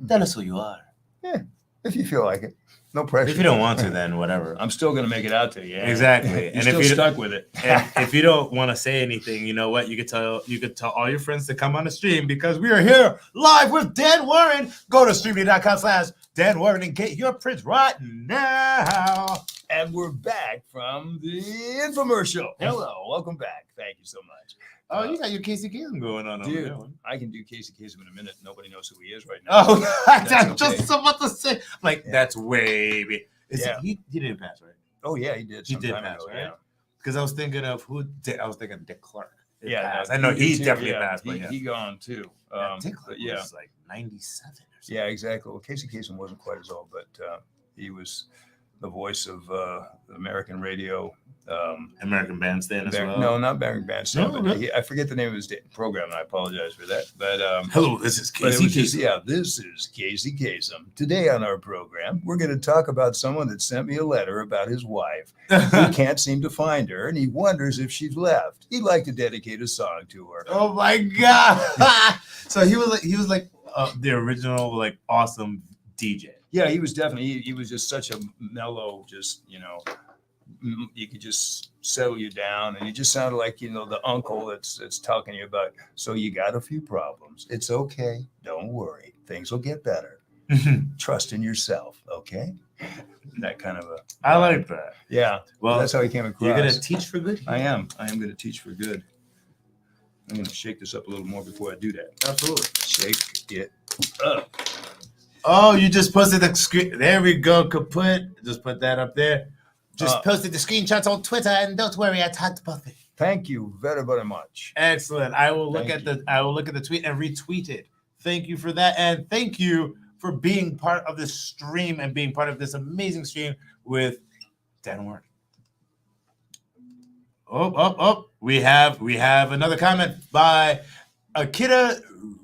Tell us who you are. Yeah, if you feel like it. No pressure. If you don't want to, then whatever. I'm still going to make it out to you. Yeah. Exactly. And if you're stuck with it. And if you don't want to say anything, you know what? You could tell all your friends to come on the stream because we are here live with Dan Woren. Go to streamily.com/Dan Woren and get your prints right now. And we're back from the infomercial. Hello, welcome back. Thank you so much. Oh, you got your Casey Kasem going on. Dude, I can do Casey Kasem in a minute. Nobody knows who he is right now. Oh, I'm just about to say. That's way big. He didn't pass, right? Oh, yeah, he did. He did pass, right? Yeah. Because I was thinking of I was thinking Dick Clark. Passed. I know he definitely passed. But he gone too. Dick Clark was like 97 or something. Yeah, exactly. Well, Casey Kasem wasn't quite as old, but he was the voice of American radio. American Bandstand as well? No, not American Bandstand. No, really? I forget the name of his program, and I apologize for that. But hello, this is Casey Kasem. This is Casey Kasem. Today on our program, we're going to talk about someone that sent me a letter about his wife. He can't seem to find her, and he wonders if she's left. He'd like to dedicate a song to her. Oh my God! So he was like the original awesome DJ. Yeah, he was definitely. He was just such a mellow, you could just settle you down, and he just sounded like the uncle that's talking to you about. So you got a few problems. It's okay. Don't worry. Things will get better. Trust in yourself. Okay. That kind of I like that. Yeah. Well, that's how he came across. You're gonna teach for good. I am going to teach for good. I'm going to shake this up a little more before I do that. Absolutely. Shake it up. Oh, you just posted the screen. There we go. Just put that up there. Just posted the screenshots on Twitter, and don't worry, I talked about it. Thank you very, very much. Excellent. I will look at the tweet and retweet it. Thank you for that, and thank you for being part of this stream and being part of this amazing stream with Dan Woren. Oh! We have another comment by Akira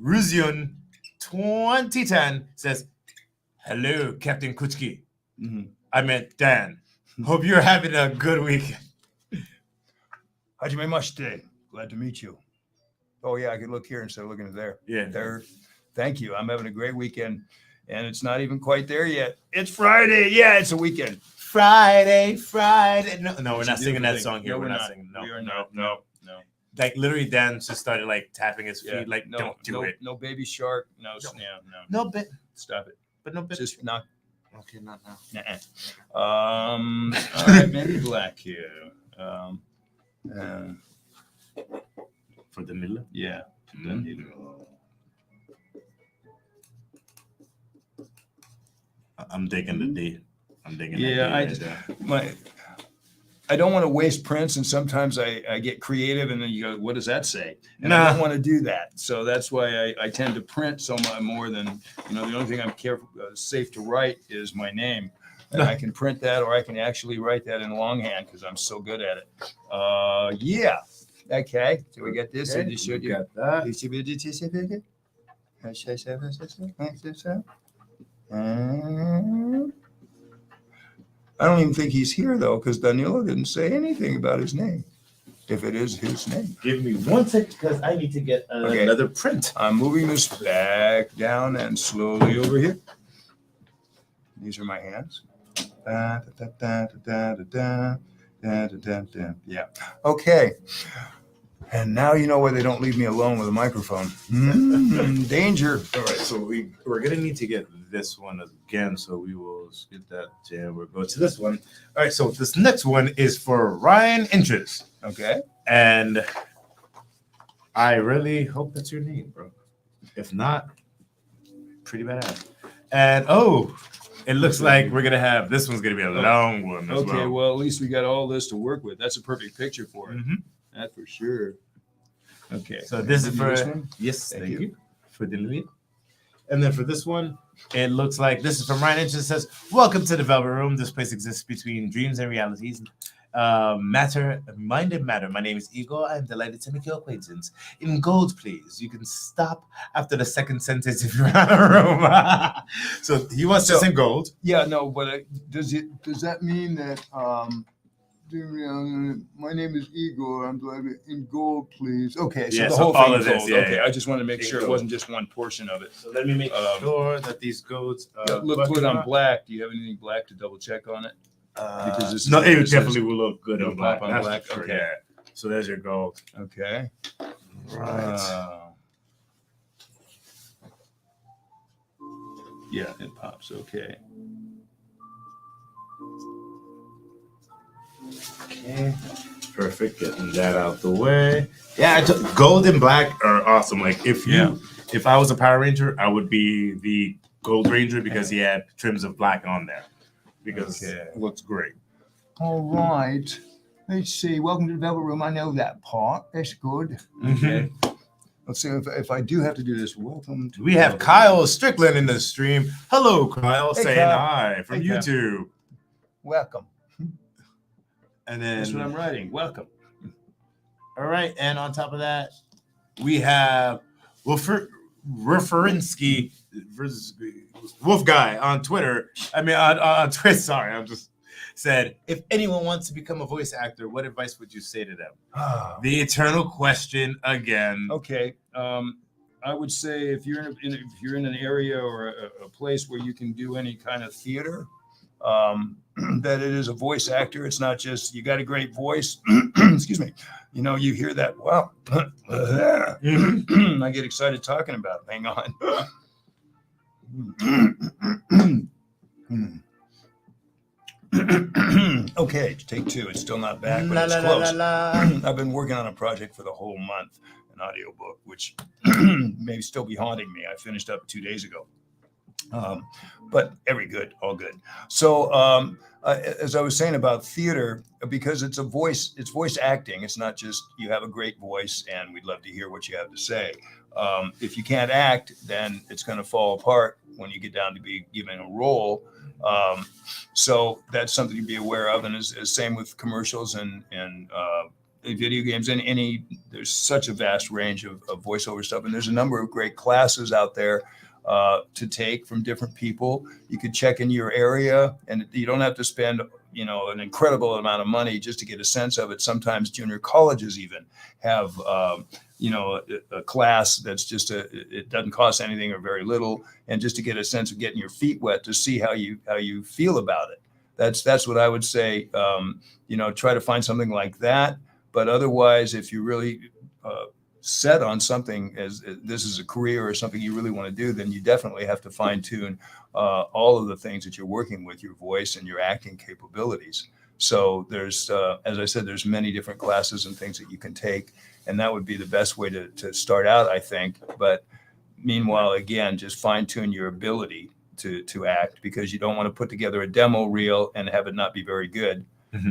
Ruzion 2010 says, "Hello, Captain Kuchiki. I meant Dan. Hope you're having a good weekend." Hajime mashite. Glad to meet you. Oh yeah, I could look here instead of looking there. Yeah. There. Thank you. I'm having a great weekend, and it's not even quite there yet. It's Friday. Yeah, it's a weekend. Friday. No, we're not singing that song here. No, we're not singing. We are not. No. Like literally, Dan just started tapping his feet. Don't do it. No baby shark. No. No bit. Stop it. But no bit. Just not. Okay, not now. All right, maybe black here. For Danilo? Yeah. Danilo. I'm digging the D. I'm digging. Yeah, I don't want to waste prints, and sometimes I get creative, and then you go, what does that say? And I don't want to do that. So that's why I tend to print so much more than, the only thing I'm careful, safe to write is my name. And I can print that, or I can actually write that in longhand because I'm so good at it. Yeah. Okay. So we got this. Okay, I just showed you. got that. I don't even think he's here though, because Danilo didn't say anything about his name. If it is his name. Give me 1 second because I need to get another print. I'm moving this back down and slowly over here. These are my hands. Yeah. Okay. And now you know why they don't leave me alone with a microphone. Danger. All right, so we're gonna need to get this one again. So we will skip that and we'll go to this one. All right, so this next one is for Ryan Inches. Okay. And I really hope that's your name, bro. If not, pretty badass. And it looks like we're gonna have this one's gonna be a long one. Okay, well at least we got all this to work with. That's a perfect picture for it. Mm-hmm. That for sure. Okay. So this is for this one? Yes, Thank thank you. you for the. And then for this one, it looks like this is from Ryan Inch. It says, "Welcome to the Velvet Room. This place exists between dreams and realities. Mind and matter. My name is Igor. I'm delighted to make your acquaintance. In gold, please. You can stop after the second sentence if you're out of room." So he wants us in gold. Yeah, no, but does that mean that my name is Igor. I'm delighted in gold, please. Okay, so Yeah, the so whole all thing of is this, gold. yeah, Okay, yeah. I just want to make In sure it gold. wasn't just one portion of it. So let me make sure that these golds. Look good on black. Do you have anything black to double check on it? Because this is No, what it it definitely says. will look good It'll on black. pop on That's black, for sure, okay. yeah. So there's your gold. Okay. Right. Yeah, it pops. Okay. Okay. Perfect. Getting that out the way. Yeah, gold and black are awesome. Like if I was a Power Ranger, I would be the Gold Ranger because he had trims of black on there. Because it looks great. All right. Let's see. Welcome to the Velvet Room. I know that part. That's good. Okay. Let's see if I do have to do this. Welcome to. We have Kyle Strickland in the stream. Hello, Kyle. Hey, saying Kyle. hi from Hey, Kyle. YouTube. Welcome. And then That's what I'm writing. Welcome. all right, and on top of that, we have Wolferinsky Wolf Guy on Twitter. I mean on Twitter. Sorry, I'm just said, if anyone wants to become a voice actor, what advice would you say to them? The eternal question again. Okay. I would say if you're in an area or a place where you can do any kind of theater, that it is a voice actor. It's not just you got a great voice. Excuse me. You hear that. Wow. I get excited talking about it. Hang on. Okay, take two. It's still not back, but it's close. I've been working on a project for the whole month, an audiobook, which may still be haunting me. I finished up 2 days ago. But all good. So as I was saying about theater, because it's voice acting. It's not just you have a great voice and we'd love to hear what you have to say. If you can't act, then it's going to fall apart when you get down to be given a role. So that's something to be aware of. And as same with commercials and video games and there's such a vast range of voiceover stuff. And there's a number of great classes out there to take from different people. You could check in your area and you don't have to spend, an incredible amount of money just to get a sense of it. Sometimes junior colleges even have, a class that's just it doesn't cost anything or very little. And just to get a sense of getting your feet wet to see how you feel about it. That's what I would say. Try to find something like that. But otherwise, if you really set on something as this is a career or something you really want to do, then you definitely have to fine tune all of the things that you're working with, your voice and your acting capabilities. So there's, as I said, there's many different classes and things that you can take, and that would be the best way to start out, I think. But meanwhile, again, just fine tune your ability to act, because you don't want to put together a demo reel and have it not be very good.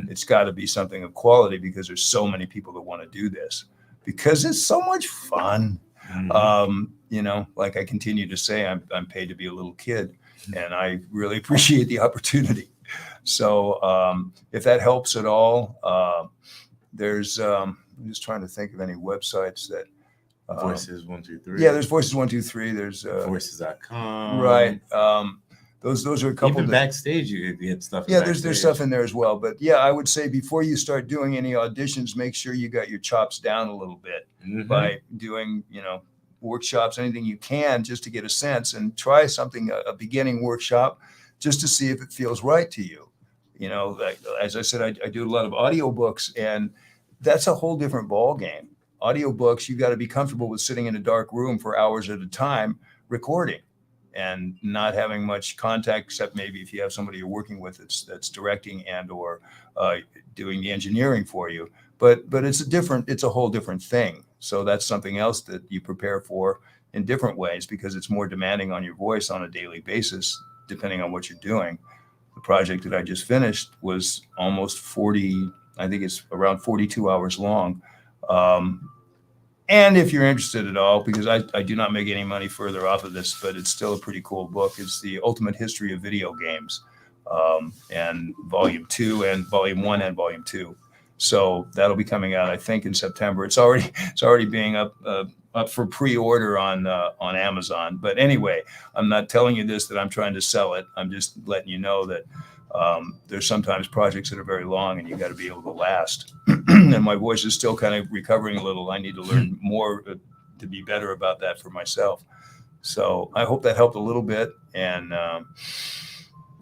It's got to be something of quality because there's so many people that want to do this because it's so much fun. You know, like I continue to say, I'm paid to be a little kid, and I really appreciate the opportunity. So if that helps at all, there's I'm just trying to think of any websites that Voices 123. yeah, there's Voices 123. There's Voices.com. right. Those are a couple. Even backstage, you get stuff. Yeah, there's stuff in there as well. But yeah, I would say before you start doing any auditions, make sure you got your chops down a little bit by doing, you know, workshops, anything you can just to get a sense, and try something, a beginning workshop, just to see if it feels right to you. You know, like, as I said, I do a lot of audiobooks, and that's a whole different ball game. Audiobooks, you got to be comfortable with sitting in a dark room for hours at a time recording and not having much contact, except maybe if you have somebody you're working with that's directing and or doing the engineering for you. But it's a whole different thing. So that's something else that you prepare for in different ways because it's more demanding on your voice on a daily basis, depending on what you're doing. The project that I just finished was almost 40, I think it's around 42 hours long. And if you're interested at all, because I do not make any money further off of this, but it's still a pretty cool book. It's the Ultimate History of Video Games, and Volume 2 and Volume 1 and Volume 2. So that'll be coming out, I think, in September. It's already being up for pre-order on Amazon. But anyway, I'm not telling you this that I'm trying to sell it. I'm just letting you know that there's sometimes projects that are very long and you got to be able to last. And my voice is still kind of recovering a little. I need to learn more to be better about that for myself. So I hope that helped a little bit. And,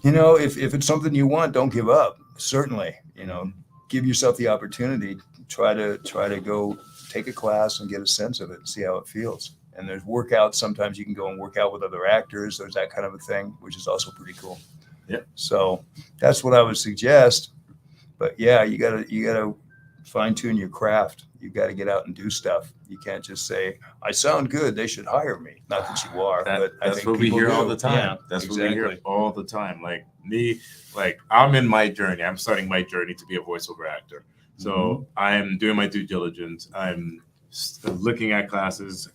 you know, if it's something you want, don't give up. Certainly, you know, give yourself the opportunity. Try to go take a class and get a sense of it and see how it feels. And there's workouts. Sometimes you can go and work out with other actors. There's that kind of a thing, which is also pretty cool. Yeah. So that's what I would suggest. But yeah, you gotta fine tune your craft. You got to get out and do stuff. You can't just say, "I sound good. They should hire me." Not that you are, but that's what we hear all the time. Yeah, that's exactly what we hear all the time. Like me, like I'm in my journey. I'm starting my journey to be a voiceover actor. So I'm doing my due diligence. I'm looking at classes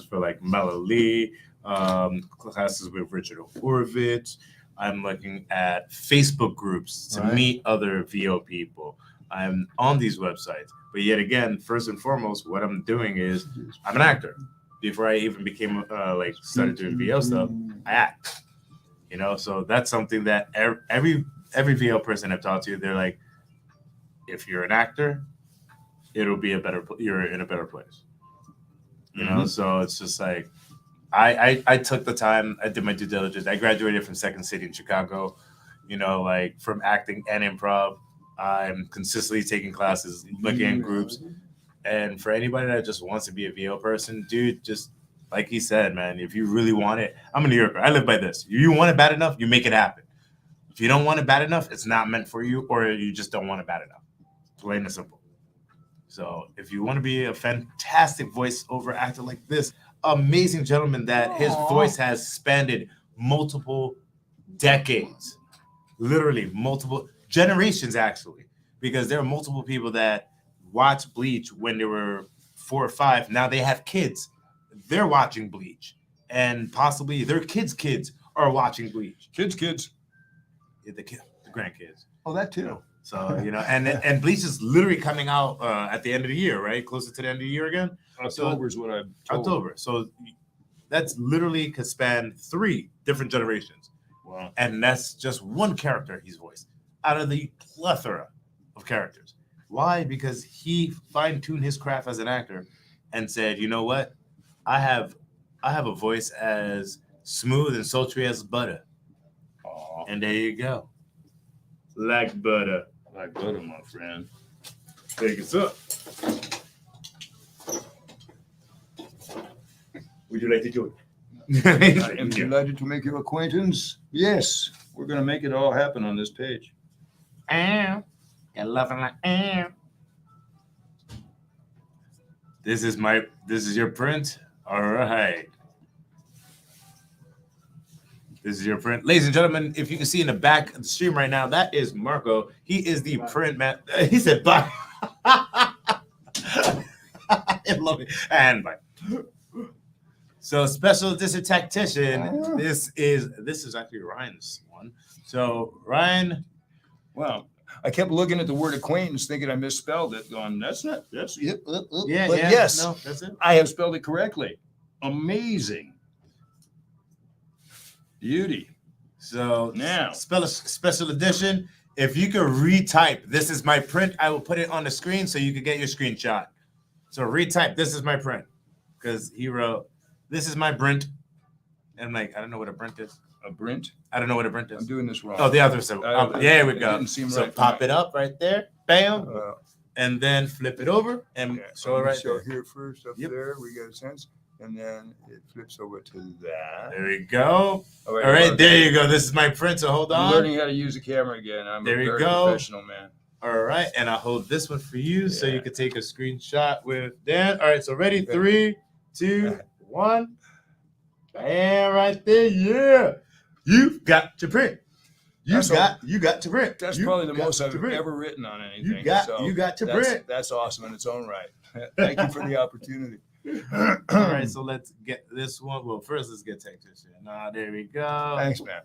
for like Mela Lee, classes with Richard Horvitz. I'm looking at Facebook groups to meet other VO people. I'm on these websites. But yet again, first and foremost, what I'm doing is I'm an actor. Before I even became started doing VO stuff, I act. You know, so that's something that every VO person I've talked to, they're like, if you're an actor, it'll be you're in a better place. You know, so it's just like I took the time, I did my due diligence. I graduated from Second City in Chicago, you know, like from acting and improv. I'm consistently taking classes, looking at groups. And for anybody that just wants to be a VO person, dude, just like he said, man, if you really want it, I'm a New Yorker. I live by this. If you want it bad enough, you make it happen. If you don't want it bad enough, it's not meant for you, or you just don't want it bad enough. Plain and simple. So if you want to be a fantastic voiceover actor like this amazing gentleman that his voice has spanned multiple decades, literally multiple generations, actually, because there are multiple people that watched Bleach when they were 4 or 5. Now they have kids. They're watching Bleach, and possibly their kids' are watching Bleach. Kids. Yeah, the grandkids. Oh, that too. So, you know, and Bleach is literally coming out at the end of the year, right? Closer to the end of the year again. October is what I'm told. October. So that's literally could span 3 different generations. Wow. And that's just one character he's voiced out of the plethora of characters. Why? Because he fine-tuned his craft as an actor and said, you know what? I have a voice as smooth and sultry as butter. Aww. And there you go. Like butter. Like butter, my friend. Take us up. Would you like to join? I am delighted to make your acquaintance. Yes, we're going to make it all happen on this page. You're loving like This is your print? All right. This is your print. Ladies and gentlemen, if you can see in the back of the stream right now, that is Marco. He is the print man. He said bye. I love it. And bye. So special edition tactician. This is actually Ryan's one. So Ryan. Wow. I kept looking at the word acquaintance, thinking I misspelled it. Going, that's it. Yeah, But yeah. yes, No, that's it. I have spelled it correctly. Amazing. Beauty. So now, special edition. If you could retype, this is my print, I will put it on the screen so you could get your screenshot. So retype, this is my print. Because he wrote, this is my print. And I'm like, I don't know what a print is. A print? I don't know what a print is. I'm doing this wrong. Oh, the other side. There we go. Didn't seem So right pop it up right there. Bam. And then flip it over and show it right so there. Here first, up there, we got a sense. And then it flips over to that. There we go. All right, there you go. This is my print, so hold on. I'm learning how to use the camera again. I'm there a very go. professional man. All right, and I'll hold this one for you so you can take a screenshot with Dan. All right, so ready? 3, 2, 1. Bam, right there. Yeah. You got to print. You got to print. That's probably the most I've ever written on anything. You got to print. That's awesome in its own right. Thank you for the opportunity. All right, so let's get this one. Well, first let's get tactician. There we go. Thanks, man.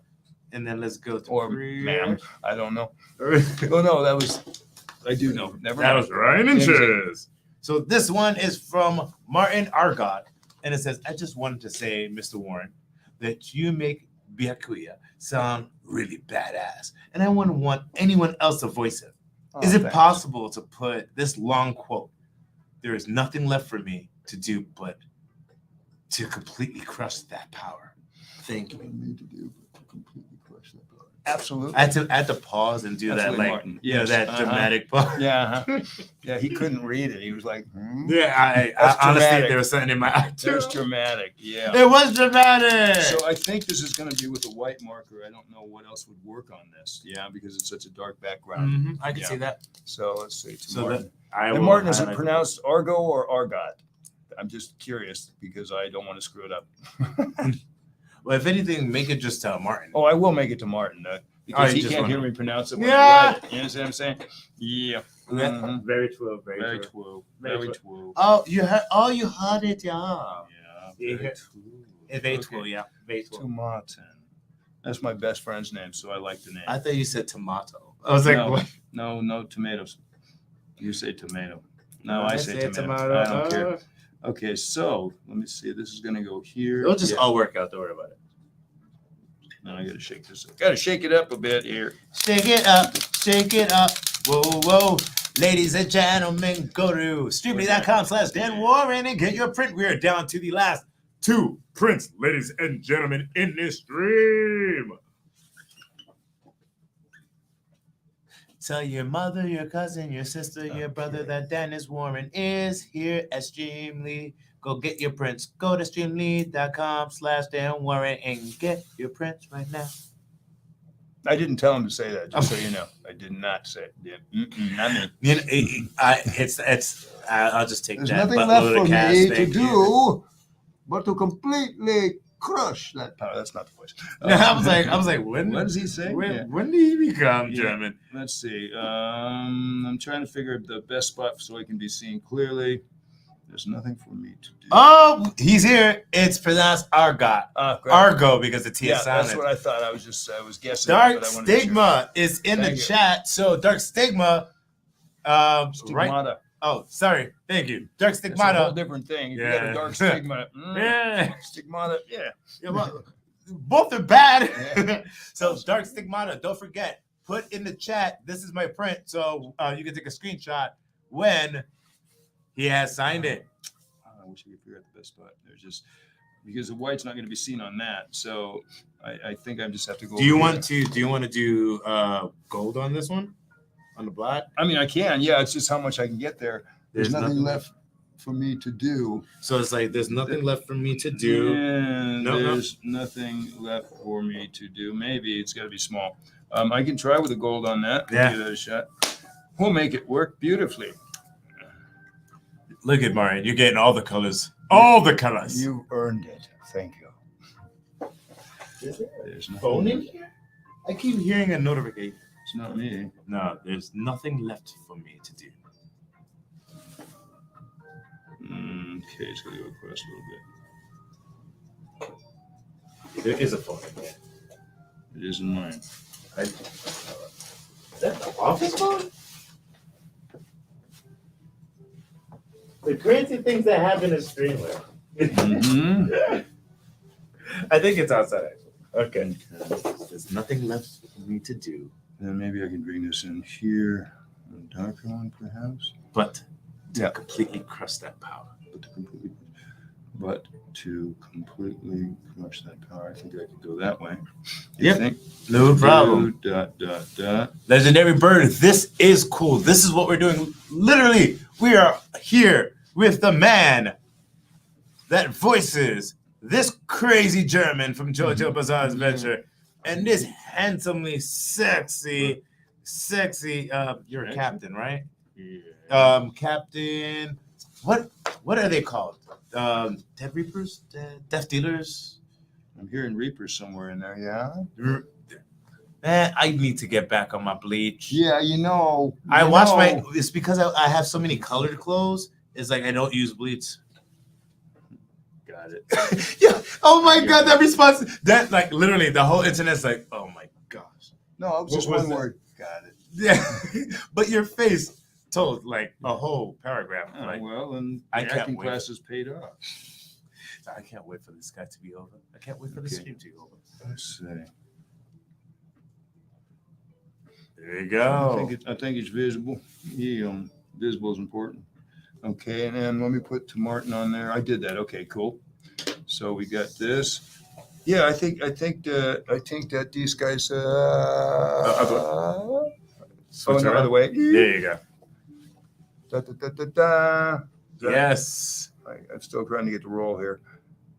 And then let's go to ma'am. I don't know. Oh no, that was. I do know. Never. That was Ryan Inches. So this one is from Martin Argot, and it says, "I just wanted to say, Mr. Woren, that you make Byakuya sound really badass, and I wouldn't want anyone else to voice it. Is it possible to put this long quote? There is nothing left for me to do but to completely crush that power. Thank you." Absolutely. I had to pause and do that, like, Martin. You know, that dramatic pause. Yeah. Yeah, he couldn't read it. He was like, Yeah, I honestly, there was something in my eye too. It was dramatic. Yeah. It was dramatic. So I think this is going to be with a white marker. I don't know what else would work on this. Yeah, because it's such a dark background. I can see that. So let's see. Martin. And Martin, is it pronounced Argo or Argot? I'm just curious because I don't want to screw it up. Well, if anything, make it just Martin. Oh, I will make it to Martin because he can't hear me pronounce it when I write it. You understand what I'm saying? Yeah. Very true. Very true. Oh, you heard it, yeah. Yeah. Very true, yeah. Very true. To Martin. That's my best friend's name, so I like the name. I thought you said tomato. I was like, what? No tomatoes. You say tomato. No, I say tomato. I don't care. Okay, so let me see. This is going to go here. It'll just all work out. Don't worry about it. Now I got to shake this up. Got to shake it up a bit here. Shake it up. Shake it up. Whoa, whoa. Ladies and gentlemen, go to streamily.com/Dan Woren and get your print. We are down to the last 2 prints, ladies and gentlemen, in this stream. Tell your mother, your cousin, your sister, your brother that Dennis Woren is here at Streamily. Go get your prints. Go to streamily.com/Dan Woren and get your prints right now. I didn't tell him to say that, just so you know. I did not say it. Yeah. Not me. You know, I'll just take There's that. There's nothing left for me to do but to completely crush that power. That's not the voice. I was like, when what does he say? When did he become German? Let's see. I'm trying to figure out the best spot so I can be seen clearly. There's nothing for me to do. Oh, he's here. It's pronounced Argot. Argo because the T is silent. That's what I thought. I was guessing. Dark Stigma is in the chat. So Dark Stigma. Stigmata. Right. Oh, sorry. Thank you. Dark Stigmata. That's a whole different thing. If you got a dark stigma. Yeah. Stigmata. Yeah. Well, both are bad. Yeah. So Dark Stigmata, don't forget, put in the chat, this is my print. So you can take a screenshot when he has signed it. I wish I could figure out the best spot. There's just because the white's not going to be seen on that. So I think I just have to go. Do you want to do gold on this one? On the black? I mean, I can. Yeah, it's just how much I can get there. There's nothing left for me to do. So it's like there's nothing left for me to do. Yeah, there's nothing left for me to do. Maybe it's got to be small. I can try with the gold on that. Yeah. Give that a shot. We'll make it work beautifully. Look at Marion. You're getting all the colors. All the colors. You earned it. Thank you. Is there There's a nothing. phone in here? I keep hearing a notification. It's not me. No, there's nothing left for me to do. Okay, it's going to go across a little bit. There is a phone in here. It isn't mine. Is that the office phone? The crazy things that happen in Streamily. I think it's outside, actually. Okay. There's nothing left for me to do. Then maybe I can bring this in here. A darker one, perhaps. But to completely crush that power. But to completely crush that power, I think I could go that way. Yep. No problem. Legendary Bird, this is cool. This is what we're doing. Literally, we are here with the man that voices this crazy German from JoJo Bizarre's Adventure and this handsomely sexy, you're a captain, right? Yeah. Captain, what are they called? Death Reapers? Death Dealers? I'm hearing Reapers somewhere in there, yeah? Man, I need to get back on my Bleach. Yeah, you know. I watch it's because I have so many colored clothes. It's like I don't use Bleach. Got it. Yeah. Oh my God, that response. That like literally the whole internet's like, oh my gosh. No, it was just one word. Got it. Yeah. But your face told like a whole paragraph. Oh, like, well, and I the can't acting wait. classes paid off. I can't wait for this guy to be over. I can't wait for the Okay. stream to be over. Let's see. There you go. I think it's visible. Visible is important. Okay, and then let me put Martin on there. I did that. Okay, cool. So we got this. Yeah, I think that these guys. Switch no, around. other way. There you go. Da. Yes. I'm still trying to get the roll here.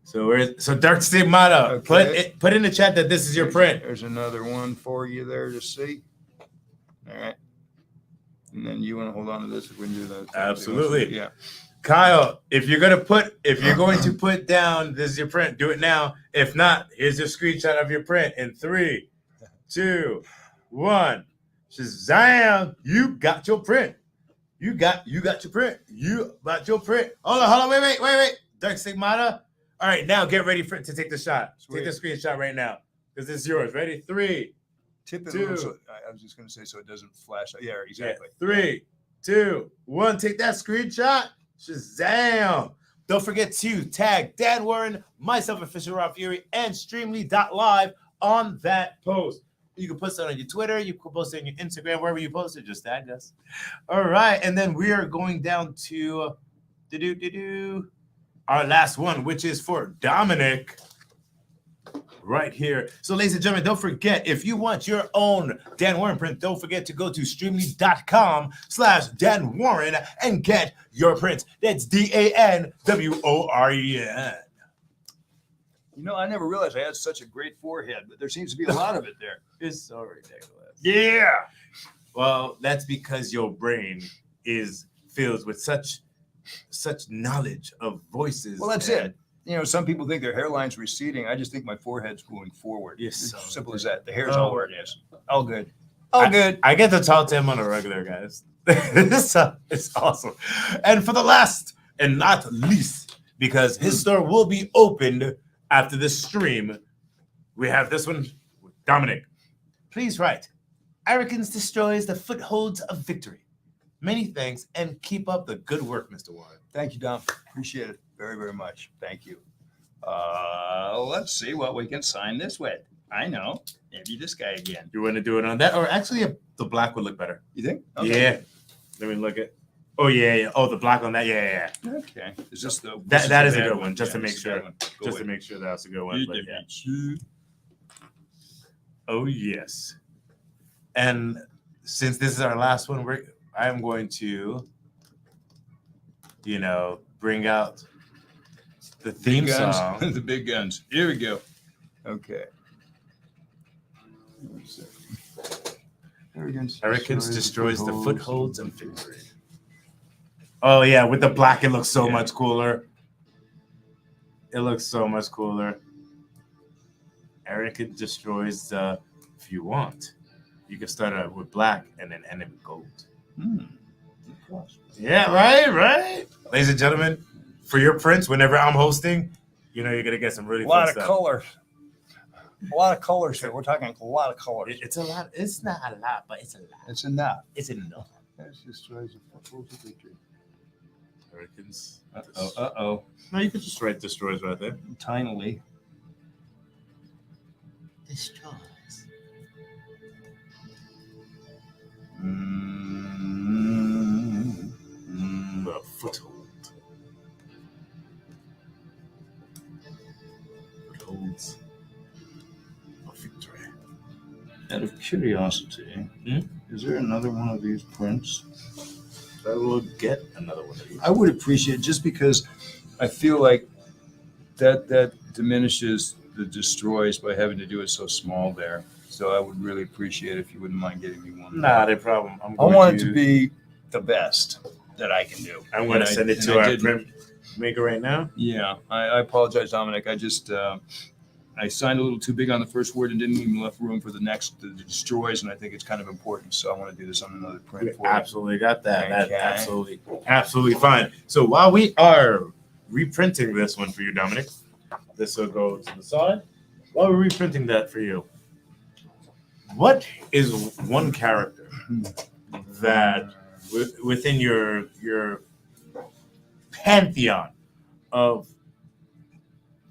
So Dark Stigmata, Okay. put in the chat that this is your print. There's another one for you there to see. All right. And then you want to hold on to this when you do that. Absolutely. Yeah. Kyle, if you're going to put down this is your print, do it now. If not, here's a screenshot of your print in 3, 2, 1. Shazam! You got your print. You got your print. You got your print. Hold on. Wait. Dark Stigmata. All right, now get ready to take the shot. Sweet. Take the screenshot right now because this is yours. Ready? 3, Tip it 2. a little so, I was just going to say so it doesn't flash. Yeah, exactly. 3, 2, 1. Take that screenshot. Shazam! Don't forget to tag Dan Woren, myself, Official Raw Fury, and Streamily.live on that post. You can post it on your Twitter. You can post it on your Instagram, wherever you post it. Just tag us. All right. And then we are going down to our last one, which is for Dominic right here. So, ladies and gentlemen, don't forget, if you want your own Dan Woren print, don't forget to go to streamly.com/Dan Woren and get your print. That's DanWoren. You know, I never realized I had such a great forehead, but there seems to be a lot of it there. It's so ridiculous. Yeah. Well, that's because your brain is filled with such knowledge of voices. Well, that's it. You know, some people think their hairline's receding. I just think my forehead's going forward. Yes, It's so simple as that. The hair's Oh. all where it is. All good. All good. I get to talk to him on a regular, guys. It's awesome. And for the last and not least, because his store will be opened after this stream, we have this one with Dominic. Please write, arrogance destroys the footholds of victory. Many thanks and keep up the good work, Mr. Warren. Thank you, Dom. Appreciate it very, very much. Thank you. Let's see what we can sign this with. I know. Maybe this guy again. You want to do it on that? Or actually, the black would look better. You think? Yeah. Let me look at. Oh, yeah. Oh, the black on that. Yeah. Okay. Is this the That is a bad good one, just to Yeah, make this is the sure. bad one. Go Just with to it. make sure that's a good one. But yeah. Oh, yes. And since this is our last one, I am going to, bring out the theme guns. song. The big guns. Here we go. Okay. Arrogance destroys the footholds of victory. Oh, yeah. With the black, it looks so much cooler. It looks so much cooler. Eric destroys the. If you want, you can start out with black and then end it with gold. Of course. Yeah, right. Ladies and gentlemen, for your prints, whenever I'm hosting, you're gonna get some really A lot fun of stuff. colors. A lot of colors here. We're talking a lot of colors. It's a lot. It's not a lot, but it's a lot. It's enough. It's enough. That destroys the footballs of victory. Hurricanes. Uh-oh. No, you can just write destroys right there. Tinily. Destroys. A foothold. Footholds of victory. Out of curiosity, is there another one of these prints? I will get another one of these. I would appreciate, just because I feel like that diminishes the destroys by having to do it so small there. So I would really appreciate if you wouldn't mind getting me one. Not a problem. I want it to be the best that I can do. I'm going to send it to our print maker right now. Yeah, I apologize, Dominic. I just I signed a little too big on the first word and didn't even left room for the destroys, and I think it's kind of important. So I want to do this on another print. We absolutely got that. Okay. That's absolutely fine. So while we are reprinting this one for you, Dominic, this will go to the side. While we're reprinting that for you, what is one character that within your pantheon of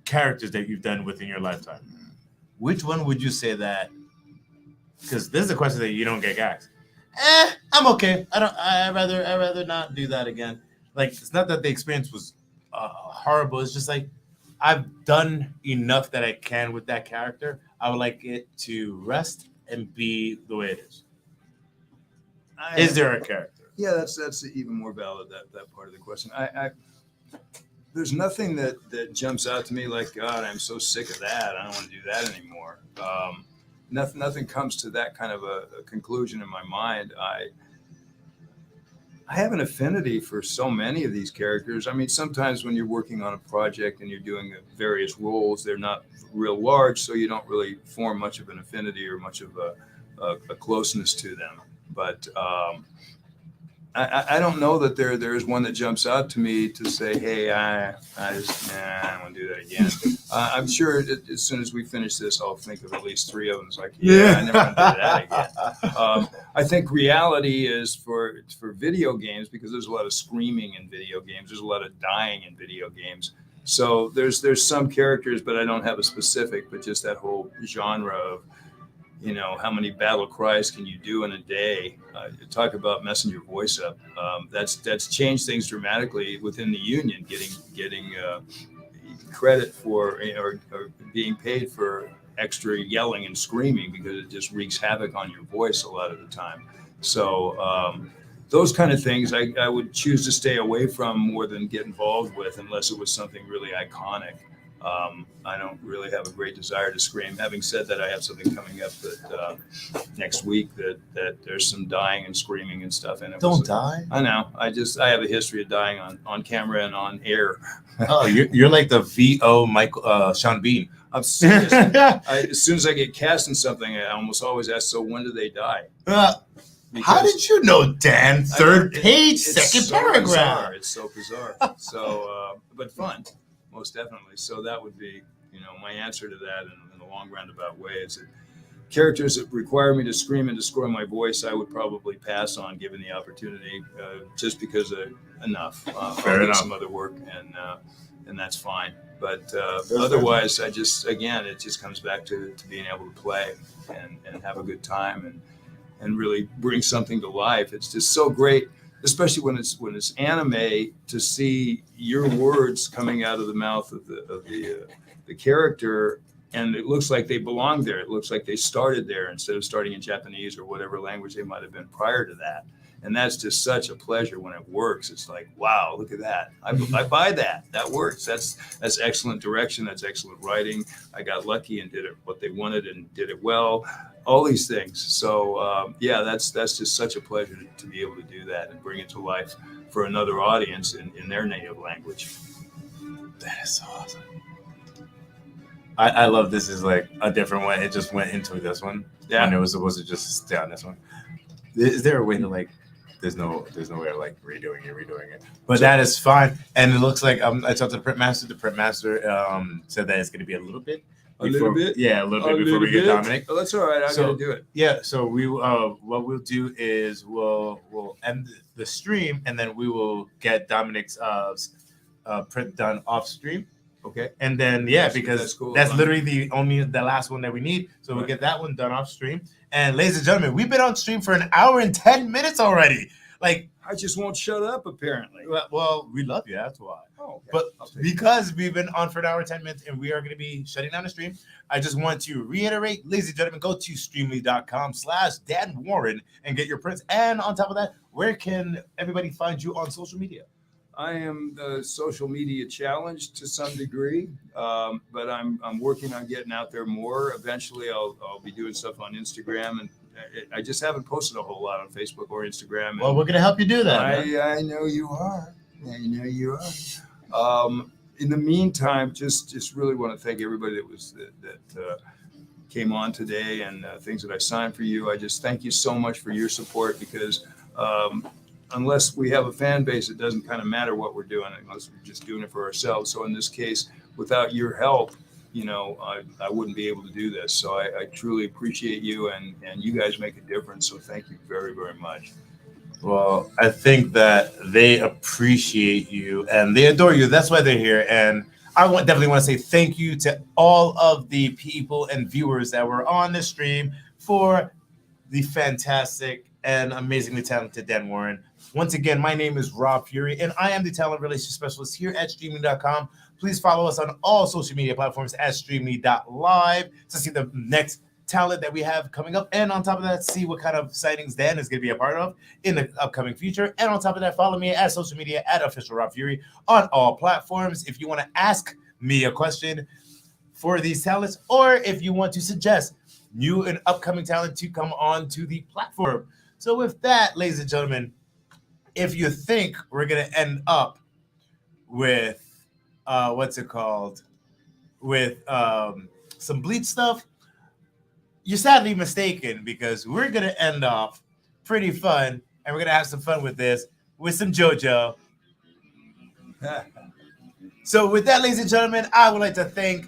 characters that you've done within your lifetime, which one would you say that? Because this is a question that you don't get asked. I'm okay. I'd rather not do that again. Like, it's not that the experience was horrible. It's just like, I've done enough that I can with that character. I would like it to rest and be the way it is. Is there a character? Yeah, that's even more valid, that part of the question. I there's nothing that jumps out to me like, God, I'm so sick of that. I don't want to do that anymore. Nothing comes to that kind of a conclusion in my mind. I have an affinity for so many of these characters. I mean, sometimes when you're working on a project and you're doing various roles, they're not real large, so you don't really form much of an affinity or much of a closeness to them. But I don't know that there is one that jumps out to me to say, hey, I don't want to do that again. I'm sure as soon as we finish this, I'll think of at least three of them. It's like, I never want to do that again. I think reality is for video games, because there's a lot of screaming in video games. There's a lot of dying in video games. So there's some characters, but I don't have a specific, but just that whole genre of, how many battle cries can you do in a day? Talk about messing your voice up. That's changed things dramatically within the union, getting credit for or being paid for extra yelling and screaming, because it just wreaks havoc on your voice a lot of the time. So those kind of things I would choose to stay away from more than get involved with, unless it was something really iconic. I don't really have a great desire to scream. Having said that, I have something coming up that next week that there's some dying and screaming and stuff in it. Don't die. I know. I have a history of dying on camera and on air. Oh, you're like the VO Sean Bean. I'm serious. As soon as I get cast in something, I almost always ask, so when do they die? How did you know, Dan? Third page, second paragraph. Bizarre. It's so bizarre. So, but fun. Most definitely. So that would be, my answer to that in a long roundabout way is that characters that require me to scream and destroy my voice, I would probably pass on given the opportunity, just because enough. Fair enough. Some other work, and that's fine. But otherwise, it just comes back to being able to play and have a good time and really bring something to life. It's just so great. Especially when it's anime, to see your words coming out of the mouth of the character, and it looks like they belong there. It looks like they started there instead of starting in Japanese or whatever language they might have been prior to that. And that's just such a pleasure when it works. It's like, wow, look at that. I buy that. That works. That's excellent direction. That's excellent writing. I got lucky and did it what they wanted and did it well. All these things. So that's just such a pleasure to be able to do that and bring it to life for another audience in their native language. That is awesome. I love this is like a different one. It just went into this one. Yeah. When it was supposed to just stay on this one. Is there a way to like? There's no way of like redoing it. But that is fine. And it looks like I talked to the print master. The print master said that it's going to be a little bit. Yeah, a little bit before we get Dominic. Oh, that's all right. I'm gonna do it. Yeah. So we what we'll do is we'll end the stream and then we will get Dominic's print done off stream. Okay. And then because that's cool. That's literally the last one that we need. So we'll get that one done off stream. And ladies and gentlemen, we've been on stream for an hour and 10 minutes already. Like I just won't shut up apparently. Well, we love you, that's why. Oh, okay. But because we've been on for an hour and 10 minutes and we are going to be shutting down the stream, I just want to reiterate, ladies and gentlemen, go to streamly.com/Dan Woren and get your prints. And on top of that, where can everybody find you on social media? I am social media challenged to some degree, but I'm working on getting out there more. Eventually, I'll be doing stuff on Instagram, and I just haven't posted a whole lot on Facebook or Instagram. Well, we're going to help you do that. I know you are. In the meantime, just really want to thank everybody that came on today and things that I signed for you. I just thank you so much for your support because. Unless we have a fan base, it doesn't kind of matter what we're doing unless we're just doing it for ourselves. So in this case, without your help, I wouldn't be able to do this. So I truly appreciate you and you guys make a difference. So thank you very, very much. Well, I think that they appreciate you and they adore you. That's why they're here. And I definitely want to say thank you to all of the people and viewers that were on the stream for the fantastic and amazingly talented Dan Woren. Once again, my name is Rob Fury, and I am the talent relations specialist here at Streamily.com. Please follow us on all social media platforms at Streamily.live to see the next talent that we have coming up. And on top of that, see what kind of sightings Dan is going to be a part of in the upcoming future. And on top of that, follow me at social media at official Rob Fury on all platforms. If you want to ask me a question for these talents, or if you want to suggest new and upcoming talent to come on to the platform. So with that, ladies and gentlemen, if you think we're going to end up with, with some Bleach stuff, you're sadly mistaken because we're going to end off pretty fun and we're going to have some fun with this, with some JoJo. So with that, ladies and gentlemen, I would like to thank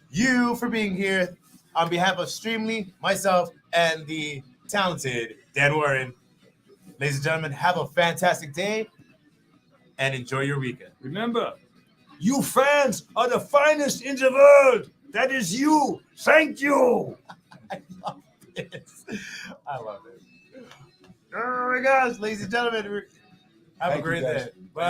you for being here on behalf of Streamily, myself, and the talented Dan Woren. Ladies and gentlemen, have a fantastic day and enjoy your weekend. Remember, you fans are the finest in the world. That is you. Thank you. I love this. I love it. Oh my gosh, ladies and gentlemen, have a great day. Bye.